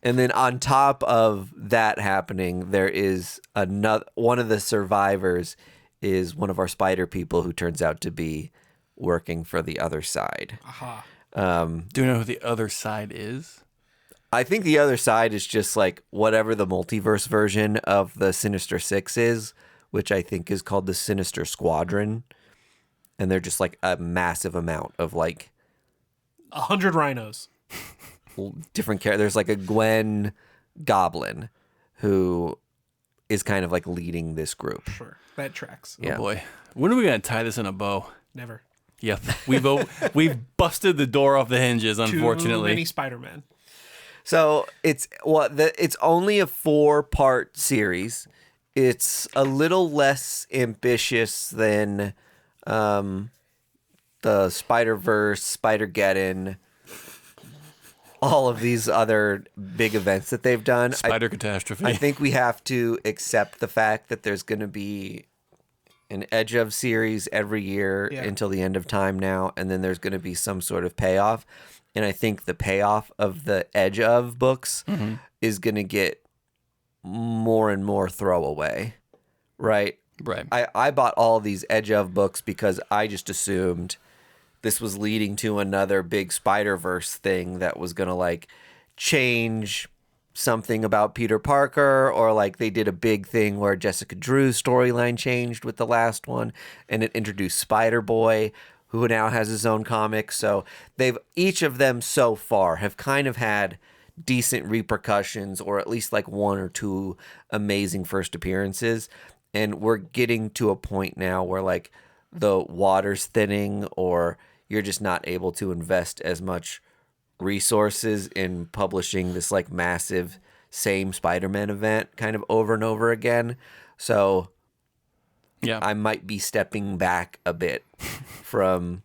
[SPEAKER 1] And then on top of that happening, there is one of the survivors is one of our spider people who turns out to be working for the other side.
[SPEAKER 2] Do you know who the other side is?
[SPEAKER 1] I think the other side is just like whatever the multiverse version of the Sinister Six is, which I think is called the Sinister Squadron. And they're just like a massive amount of like
[SPEAKER 3] 100 rhinos.
[SPEAKER 1] different characters. There's like a Gwen Goblin who is kind of like leading this group.
[SPEAKER 3] Sure. That tracks.
[SPEAKER 1] Yeah.
[SPEAKER 2] Oh boy. When are we going to tie this in a bow?
[SPEAKER 3] Never.
[SPEAKER 2] Yep. We've busted the door off the hinges,
[SPEAKER 3] Too
[SPEAKER 2] unfortunately.
[SPEAKER 3] many Spider-Man.
[SPEAKER 1] So it's only a 4-part series. It's a little less ambitious than the Spider-Verse, Spider-Geddon, all of these other big events that they've done.
[SPEAKER 2] Spider Catastrophe.
[SPEAKER 1] I think we have to accept the fact that there's going to be an Edge of series every year until the end of time now, and then there's going to be some sort of payoff. And I think the payoff of the Edge of books is going to get more and more throwaway, right?
[SPEAKER 2] Right.
[SPEAKER 1] I bought all these Edge of books because I just assumed this was leading to another big Spider-Verse thing that was going to like change something about Peter Parker, or like they did a big thing where Jessica Drew's storyline changed with the last one and it introduced Spider-Boy, who now has his own comic. So each of them so far have kind of had decent repercussions, or at least like 1 or 2 amazing first appearances. And we're getting to a point now where like the water's thinning, or you're just not able to invest as much resources in publishing this like massive same Spider-Man event kind of over and over again. So
[SPEAKER 2] yeah.
[SPEAKER 1] I might be stepping back a bit from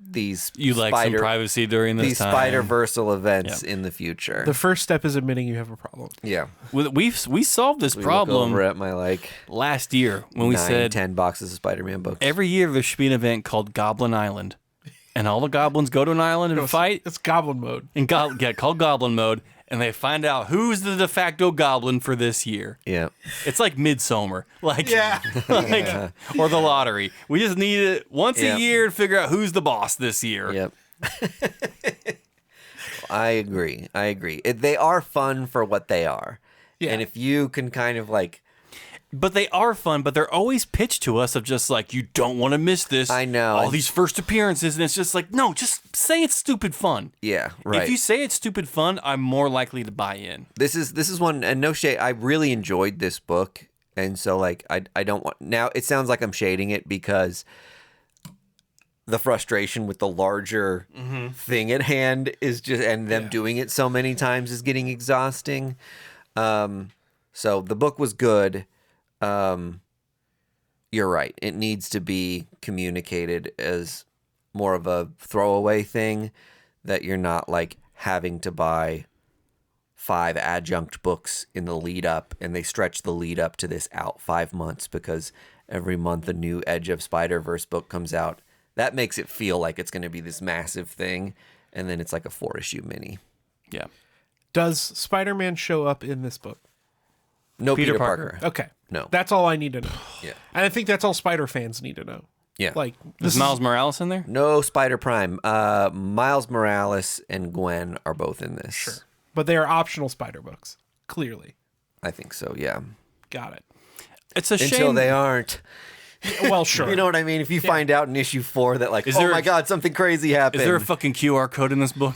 [SPEAKER 1] these
[SPEAKER 2] You like some privacy during this
[SPEAKER 1] these
[SPEAKER 2] time.
[SPEAKER 1] Spider-Versal events in the future.
[SPEAKER 3] The first step is admitting you have a problem.
[SPEAKER 1] Yeah.
[SPEAKER 2] We solved this
[SPEAKER 1] We
[SPEAKER 2] problem
[SPEAKER 1] look over at my like
[SPEAKER 2] last year when we said
[SPEAKER 1] 10 boxes of Spider-Man books.
[SPEAKER 2] every year there should be an event called Goblin Island. and all the goblins go to an island and fight.
[SPEAKER 3] It's goblin mode.
[SPEAKER 2] And called goblin mode, and they find out who's the de facto goblin for this year.
[SPEAKER 1] Yeah.
[SPEAKER 2] It's like Midsummer, like,
[SPEAKER 3] Yeah.
[SPEAKER 2] or the lottery. We just need it once
[SPEAKER 1] Yeah.
[SPEAKER 2] a year to figure out who's the boss this year.
[SPEAKER 1] Yep. I agree. They are fun for what they are.
[SPEAKER 3] Yeah.
[SPEAKER 1] And if you can kind of like...
[SPEAKER 2] But they are fun, but they're always pitched to us of just like, you don't want to miss this.
[SPEAKER 1] I know.
[SPEAKER 2] All these first appearances, and it's just like, no, just say it's stupid fun.
[SPEAKER 1] Yeah, right.
[SPEAKER 2] If you say it's stupid fun, I'm more likely to buy in.
[SPEAKER 1] This is one, and no shade, I really enjoyed this book, and so like I don't want... Now, it sounds like I'm shading it because the frustration with the larger thing at hand is just... And them doing it so many times is getting exhausting. So the book was good. You're right. It needs to be communicated as more of a throwaway thing, that you're not like having to buy 5 adjunct books in the lead up, and they stretch the lead up to this out 5 months because every month a new Edge of Spider-Verse book comes out. That makes it feel like it's going to be this massive thing, and then it's like a 4-issue mini.
[SPEAKER 2] Yeah.
[SPEAKER 3] Does Spider-Man show up in this book?
[SPEAKER 1] No
[SPEAKER 2] Peter
[SPEAKER 1] Peter
[SPEAKER 2] Parker.
[SPEAKER 1] Parker.
[SPEAKER 3] Okay.
[SPEAKER 1] No.
[SPEAKER 3] That's all I need to know.
[SPEAKER 1] Yeah.
[SPEAKER 3] And I think that's all Spider fans need to know.
[SPEAKER 1] Yeah.
[SPEAKER 3] Like,
[SPEAKER 2] Is Miles Morales in there?
[SPEAKER 1] No Spider Prime. Miles Morales and Gwen are both in this.
[SPEAKER 3] Sure. But they are optional Spider books. Clearly.
[SPEAKER 1] I think so, yeah.
[SPEAKER 3] Got it.
[SPEAKER 2] It's a
[SPEAKER 1] Until
[SPEAKER 2] shame.
[SPEAKER 1] they aren't.
[SPEAKER 3] Well, sure.
[SPEAKER 1] You know what I mean? If you find out in issue 4 that like,
[SPEAKER 2] Is
[SPEAKER 1] oh
[SPEAKER 2] there
[SPEAKER 1] my
[SPEAKER 2] a-
[SPEAKER 1] God, something crazy happened.
[SPEAKER 2] Is there a fucking QR code in this book?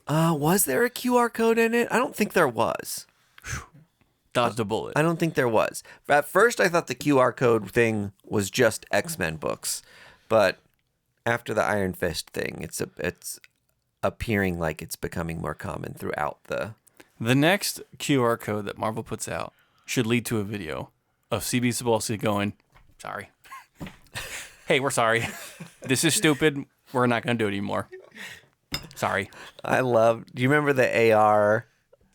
[SPEAKER 1] Was there a QR code in it? I don't think there was.
[SPEAKER 2] Dodged a bullet.
[SPEAKER 1] I don't think there was. At first, I thought the QR code thing was just X-Men books, but after the Iron Fist thing, it's appearing like it's becoming more common throughout the...
[SPEAKER 2] The next QR code that Marvel puts out should lead to a video of CB Cebulski going, sorry. Hey, we're sorry. This is stupid. We're not going to do it anymore. Sorry.
[SPEAKER 1] I love... Do you remember the AR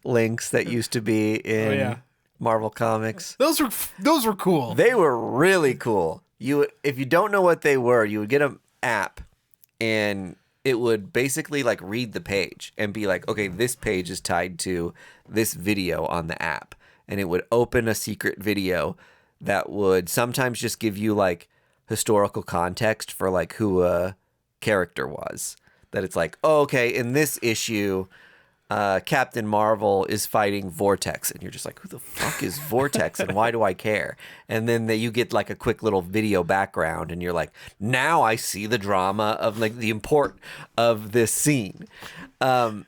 [SPEAKER 1] links that used to be in Marvel Comics?
[SPEAKER 3] Those were cool.
[SPEAKER 1] They were really cool. If you don't know what they were, you would get an app, and it would basically like read the page and be like, okay, this page is tied to this video on the app, and it would open a secret video that would sometimes just give you like historical context for like who a character was. That it's like, oh, okay, in this issue, Captain Marvel is fighting Vortex, and you're just like, who the fuck is Vortex, and why do I care? And then you get like a quick little video background, and you're like, now I see the drama of like the import of this scene, and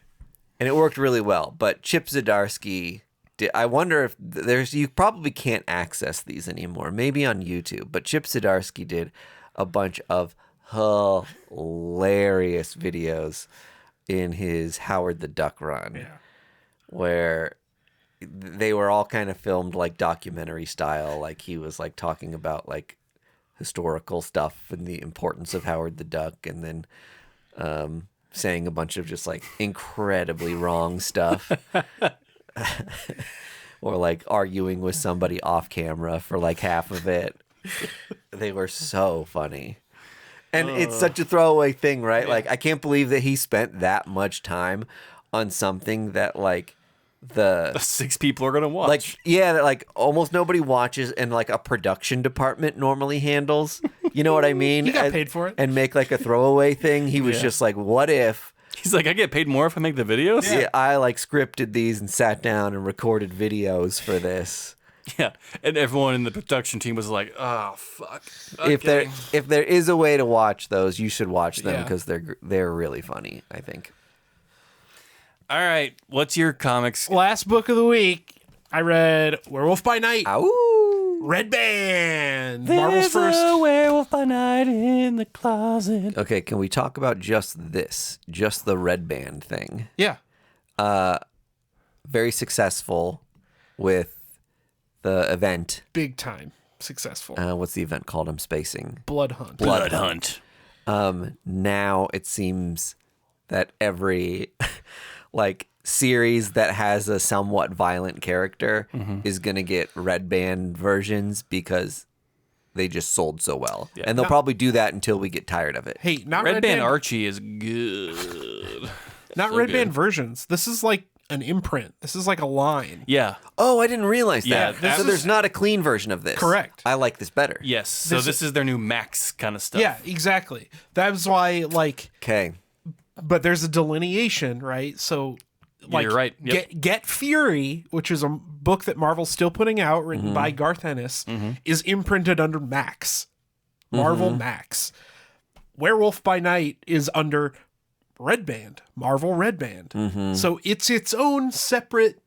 [SPEAKER 1] it worked really well. But Chip Zdarsky did. I wonder if you probably can't access these anymore, maybe on YouTube. But Chip Zdarsky did a bunch of hilarious videos in his Howard the Duck run, where they were all kind of filmed like documentary style. Like he was like talking about like historical stuff and the importance of Howard the Duck, and then saying a bunch of just like incredibly wrong stuff. Or like arguing with somebody off camera for like half of it. They were so funny. And it's such a throwaway thing, right? Like, I can't believe that he spent that much time on something that, like, the
[SPEAKER 2] 6 people are going to watch.
[SPEAKER 1] like, yeah, that, like, almost nobody watches, and, like, a production department normally handles. You know what I mean?
[SPEAKER 3] He got paid for it.
[SPEAKER 1] And make, like, a throwaway thing. He was just like, what if...
[SPEAKER 2] He's like, I get paid more if I make the videos?
[SPEAKER 1] Yeah, I, like, scripted these and sat down and recorded videos for this.
[SPEAKER 2] Yeah, and everyone in the production team was like, "Oh fuck!"
[SPEAKER 1] If there is a way to watch those, you should watch them
[SPEAKER 3] Yeah.
[SPEAKER 1] because they're really funny, I think.
[SPEAKER 2] All right, what's your comics?
[SPEAKER 3] Last book of the week, I read Werewolf by Night.
[SPEAKER 1] Ow!
[SPEAKER 3] Red Band. Marvel's
[SPEAKER 2] There's
[SPEAKER 3] first.
[SPEAKER 2] a werewolf by night in the closet.
[SPEAKER 1] Okay, can we talk about just the Red Band thing?
[SPEAKER 3] Yeah.
[SPEAKER 1] Very successful with the event.
[SPEAKER 3] Big time successful.
[SPEAKER 1] What's the event called? I'm spacing.
[SPEAKER 3] Blood Hunt.
[SPEAKER 2] Blood Hunt.
[SPEAKER 1] Now it seems that every like series that has a somewhat violent character is gonna get Red Band versions because they just sold so well.
[SPEAKER 2] Yeah.
[SPEAKER 1] And they'll probably do that until we get tired of it.
[SPEAKER 3] Hey, not
[SPEAKER 2] Red
[SPEAKER 3] Red
[SPEAKER 2] Band
[SPEAKER 3] Band
[SPEAKER 2] Archie is good.
[SPEAKER 3] Not
[SPEAKER 2] So
[SPEAKER 3] Red
[SPEAKER 2] good.
[SPEAKER 3] Band versions. This is like an imprint. This is like a line.
[SPEAKER 2] Yeah.
[SPEAKER 1] Oh, I didn't realize
[SPEAKER 2] Yeah,
[SPEAKER 1] that.
[SPEAKER 2] this
[SPEAKER 1] So there's not a clean version of this.
[SPEAKER 3] Correct.
[SPEAKER 1] I like this better.
[SPEAKER 2] Yes. So this is their new Max kind of stuff.
[SPEAKER 3] Yeah, exactly. That's why, like,
[SPEAKER 1] Okay.
[SPEAKER 3] but there's a delineation, right? So, like,
[SPEAKER 2] you're right. Yep.
[SPEAKER 3] Get Fury, which is a book that Marvel's still putting out, written by Garth Ennis, is imprinted under Max. Marvel Max. Werewolf by Night is under Red Band, Marvel Red Band. So it's its own separate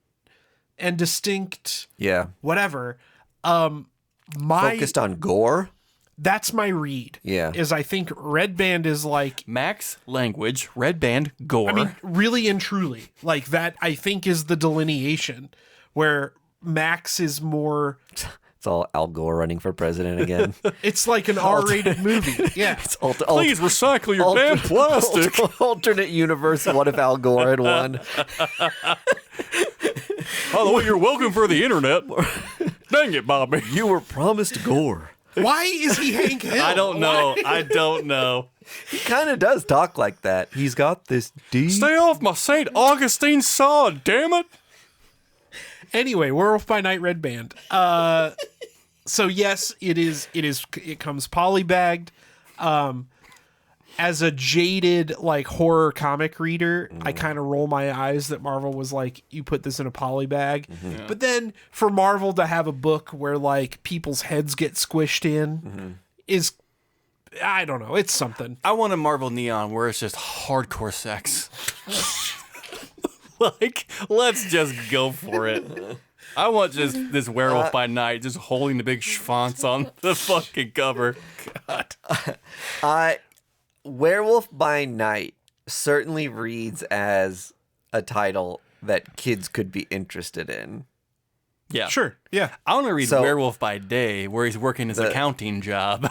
[SPEAKER 3] and distinct
[SPEAKER 1] Yeah.
[SPEAKER 3] whatever.
[SPEAKER 1] Focused on gore.
[SPEAKER 3] That's my read.
[SPEAKER 1] Yeah.
[SPEAKER 3] Is I think Red Band is like,
[SPEAKER 2] Max language, Red Band gore.
[SPEAKER 3] I mean, really and truly, like that, I think is the delineation where Max is more,
[SPEAKER 1] It's all Al Gore running for president again.
[SPEAKER 3] it's like an R-rated movie. Yeah.
[SPEAKER 2] please recycle your damn plastic.
[SPEAKER 1] Alternate universe. What if Al Gore had won?
[SPEAKER 2] By the way, you're welcome for the internet. Dang it, Bobby.
[SPEAKER 1] You were promised gore.
[SPEAKER 3] Why is he Hank Hill?
[SPEAKER 2] I don't know. I don't know.
[SPEAKER 1] He kind of does talk like that. He's got this deep.
[SPEAKER 2] Stay off my St. Augustine sod, damn it.
[SPEAKER 3] Anyway, Werewolf by Night Red Band. So yes, it comes polybagged. As a jaded like horror comic reader, I kind of roll my eyes that Marvel was like, you put this in a poly bag. But then for Marvel to have a book where like people's heads get squished in is, I don't know, it's something.
[SPEAKER 2] I want a Marvel Neon where it's just hardcore sex. Like, let's just go for it. I want just this Werewolf by Night just holding the big schwanz on the fucking cover. God.
[SPEAKER 1] Werewolf by Night certainly reads as a title that kids could be interested in.
[SPEAKER 2] Yeah.
[SPEAKER 3] Sure, yeah.
[SPEAKER 2] I want to read
[SPEAKER 1] So-
[SPEAKER 2] Werewolf by Day where he's working his accounting job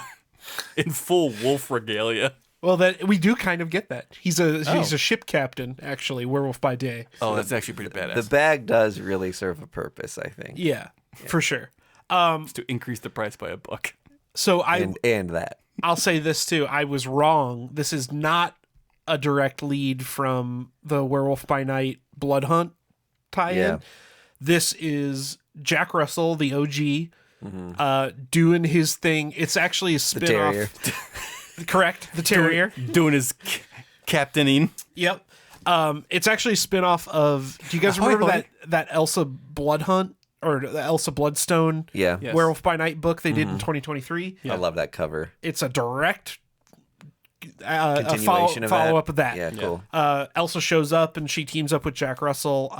[SPEAKER 2] in full wolf regalia.
[SPEAKER 3] Well, that we do kind of get that. He's a ship captain, actually, Werewolf by Day.
[SPEAKER 2] Oh, that's actually pretty badass.
[SPEAKER 1] The bag does really serve a purpose, I think.
[SPEAKER 3] Yeah, for sure.
[SPEAKER 2] It's to increase the price by $1.
[SPEAKER 3] So
[SPEAKER 1] And that.
[SPEAKER 3] I'll say this too. I was wrong. This is not a direct lead from the Werewolf by Night Blood Hunt tie-in.
[SPEAKER 1] Yeah.
[SPEAKER 3] This is Jack Russell, the OG, doing his thing. It's actually a
[SPEAKER 1] Terrier.
[SPEAKER 3] spin-off. Correct. The Terrier.
[SPEAKER 2] Doing his captaining.
[SPEAKER 3] Yep. It's actually a spin-off of, do you guys
[SPEAKER 2] Ahoy,
[SPEAKER 3] remember
[SPEAKER 2] ahoy.
[SPEAKER 3] that Elsa Blood Hunt or the Elsa Bloodstone
[SPEAKER 1] Yeah.
[SPEAKER 2] Yes.
[SPEAKER 3] Werewolf by Night book they did in 2023?
[SPEAKER 1] I love that cover.
[SPEAKER 3] It's a direct
[SPEAKER 1] Continuation of
[SPEAKER 3] follow
[SPEAKER 1] that.
[SPEAKER 3] up of that.
[SPEAKER 1] Yeah, cool.
[SPEAKER 3] Elsa shows up and she teams up with Jack Russell.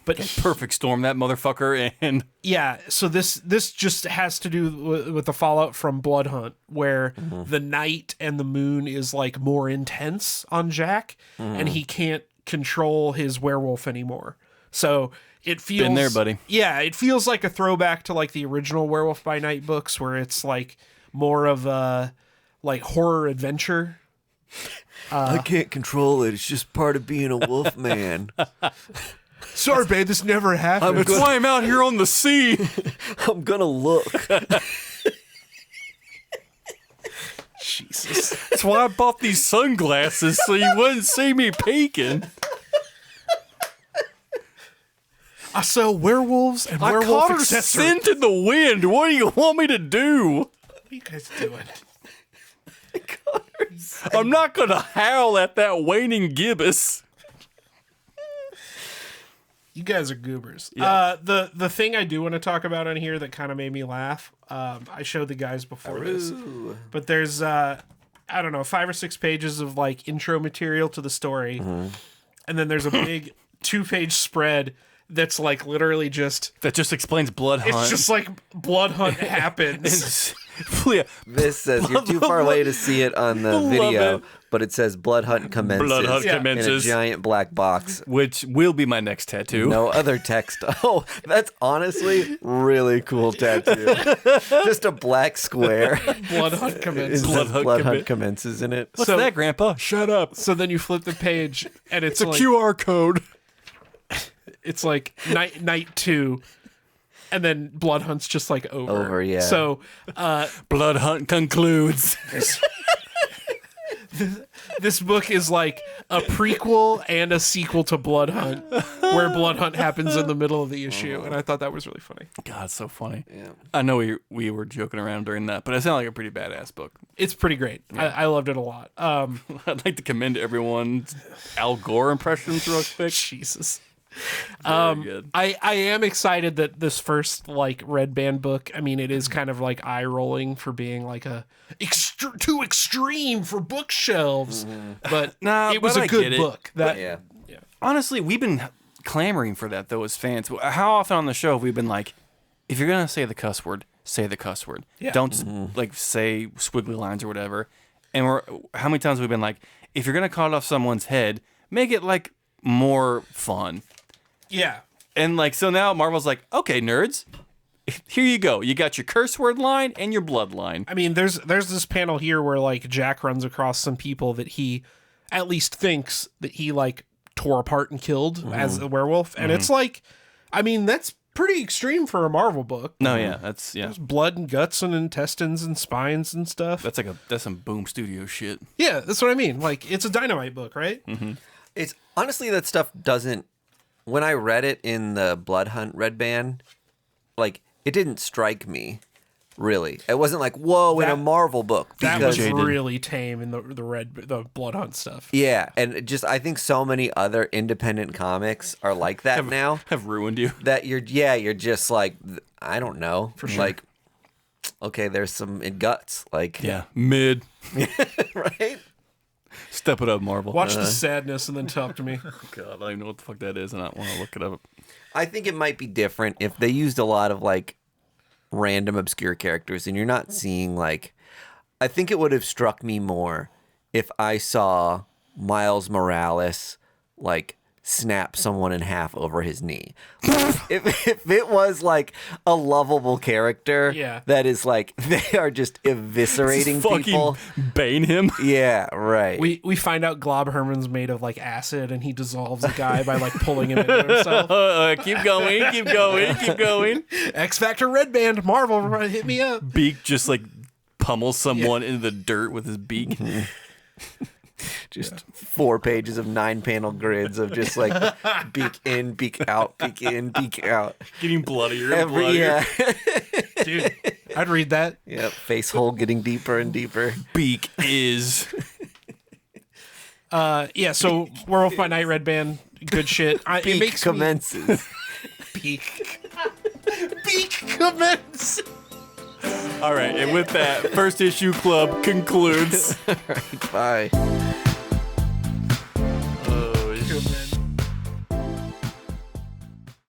[SPEAKER 3] But
[SPEAKER 2] Perfect storm that motherfucker. And
[SPEAKER 3] yeah, so this just has to do with the fallout from Blood Hunt, where the night and the moon is like more intense on Jack, and he can't control his werewolf anymore. So it feels
[SPEAKER 2] Been there, buddy.
[SPEAKER 3] Yeah, it feels like a throwback to like the original Werewolf by Night books, where it's like more of a like horror adventure.
[SPEAKER 1] I can't control it. It's just part of being a wolf man.
[SPEAKER 3] Sorry, babe, this never happened.
[SPEAKER 2] that's why I'm out here on the sea.
[SPEAKER 1] I'm gonna look.
[SPEAKER 3] Jesus.
[SPEAKER 2] That's why I bought these sunglasses so you wouldn't see me peeking.
[SPEAKER 3] I sell werewolves and
[SPEAKER 2] I
[SPEAKER 3] werewolf
[SPEAKER 2] caught her
[SPEAKER 3] accessories.
[SPEAKER 2] scent in the wind. What do you want me to do?
[SPEAKER 3] What are you guys doing?
[SPEAKER 2] I'm not going to howl at that waning gibbous.
[SPEAKER 3] You guys are goobers.
[SPEAKER 2] Yeah.
[SPEAKER 3] The thing I do want to talk about on here that kind of made me laugh, I showed the guys before this, but there's, I don't know, 5 or 6 pages of like intro material to the story. And then there's a big 2-page spread that's like literally just,
[SPEAKER 2] That just explains Blood Hunt.
[SPEAKER 3] it's just like Blood Hunt happens.
[SPEAKER 2] Yeah.
[SPEAKER 1] This says you're too far away to see it on the
[SPEAKER 2] Love
[SPEAKER 1] video,
[SPEAKER 2] it.
[SPEAKER 1] but it says Blood Hunt commences.
[SPEAKER 2] Blood Hunt
[SPEAKER 3] Yeah.
[SPEAKER 2] commences.
[SPEAKER 1] In a giant black box.
[SPEAKER 2] Which will be my next tattoo.
[SPEAKER 1] No other text. Oh, that's honestly really cool tattoo. Just a black square.
[SPEAKER 3] Blood Hunt commences.
[SPEAKER 1] It says Blood Hunt commences in it.
[SPEAKER 2] What's
[SPEAKER 3] So-
[SPEAKER 2] that, Grandpa? Shut up.
[SPEAKER 3] So then you flip the page and it's
[SPEAKER 2] It's a
[SPEAKER 3] like,
[SPEAKER 2] QR code.
[SPEAKER 3] it's like night 2. And then Blood Hunt's just like over.
[SPEAKER 1] Yeah.
[SPEAKER 3] So
[SPEAKER 2] Blood Hunt concludes.
[SPEAKER 3] this book is like a prequel and a sequel to Blood Hunt, where Blood Hunt happens in the middle of the issue, and I thought that was really funny.
[SPEAKER 2] God, it's so funny.
[SPEAKER 1] Yeah.
[SPEAKER 2] I know we were joking around during that, but it sounded like a pretty badass book.
[SPEAKER 3] It's pretty great. Yeah. I loved it a lot.
[SPEAKER 2] I'd like to commend everyone's Al Gore impressions real quick.
[SPEAKER 3] Jesus.
[SPEAKER 2] Very good.
[SPEAKER 3] I am excited that this first like Red Band book, I mean, it is kind of like eye rolling for being like a too extreme for bookshelves, but it was a good book.
[SPEAKER 1] Yeah.
[SPEAKER 2] Honestly, we've been clamoring for that though as fans. How often on the show have we been like, if you're gonna say the cuss word, say the cuss word.
[SPEAKER 3] Yeah.
[SPEAKER 2] Don't like say squiggly lines or whatever. And how many times have we been like, if you're gonna cut off someone's head, make it like more fun.
[SPEAKER 3] Yeah.
[SPEAKER 2] And like, so now Marvel's like, okay, nerds, here you go. You got your curse word line and your blood line.
[SPEAKER 3] I mean, there's this panel here where like Jack runs across some people that he at least thinks that he like tore apart and killed as a werewolf. And it's like, I mean, that's pretty extreme for a Marvel book.
[SPEAKER 2] No, yeah, that's
[SPEAKER 3] There's blood and guts and intestines and spines and stuff.
[SPEAKER 2] that's some Boom Studio shit.
[SPEAKER 3] Yeah, that's what I mean. Like, it's a Dynamite book, right?
[SPEAKER 1] It's honestly, that stuff doesn't. When I read it in the Blood Hunt Red Band, like, it didn't strike me, really. It wasn't like, whoa, in a Marvel book.
[SPEAKER 3] That was really tame in the Blood Hunt stuff.
[SPEAKER 1] Yeah, and just, I think so many other independent comics are like that now.
[SPEAKER 2] Have ruined you.
[SPEAKER 1] That you're just like, I don't know. For sure. Like, okay, there's some guts. Like,
[SPEAKER 2] Yeah, mid.
[SPEAKER 1] right?
[SPEAKER 2] Step it up, Marvel.
[SPEAKER 3] Watch the sadness and then talk to me.
[SPEAKER 2] God, I don't even know what the fuck that is, and I want to look it up.
[SPEAKER 1] I think it might be different if they used a lot of like random obscure characters and you're not seeing like, I think it would have struck me more if I saw Miles Morales like snap someone in half over his knee. if it was like a lovable character that is like, they are just eviscerating people.
[SPEAKER 2] Bane him.
[SPEAKER 1] Yeah, right.
[SPEAKER 3] We find out Glob Herman's made of like acid and he dissolves a guy by like pulling him into himself.
[SPEAKER 2] Keep going.
[SPEAKER 3] X Factor Red Band, Marvel, hit me up.
[SPEAKER 2] Beak just like pummels someone into the dirt with his beak.
[SPEAKER 1] Just 4 pages of 9-panel grids of just like beak in, beak out, beak in, beak out.
[SPEAKER 2] Getting bloodier and bloodier.
[SPEAKER 1] Yeah.
[SPEAKER 3] Dude, I'd read that.
[SPEAKER 1] Yep, face hole getting deeper and deeper.
[SPEAKER 2] Beak is.
[SPEAKER 3] So Werewolf by Night Red Band, good shit.
[SPEAKER 1] Beak
[SPEAKER 3] makes
[SPEAKER 1] commences.
[SPEAKER 3] Beak commences.
[SPEAKER 2] All right, and with that, First Issue Club concludes.
[SPEAKER 1] All right, bye.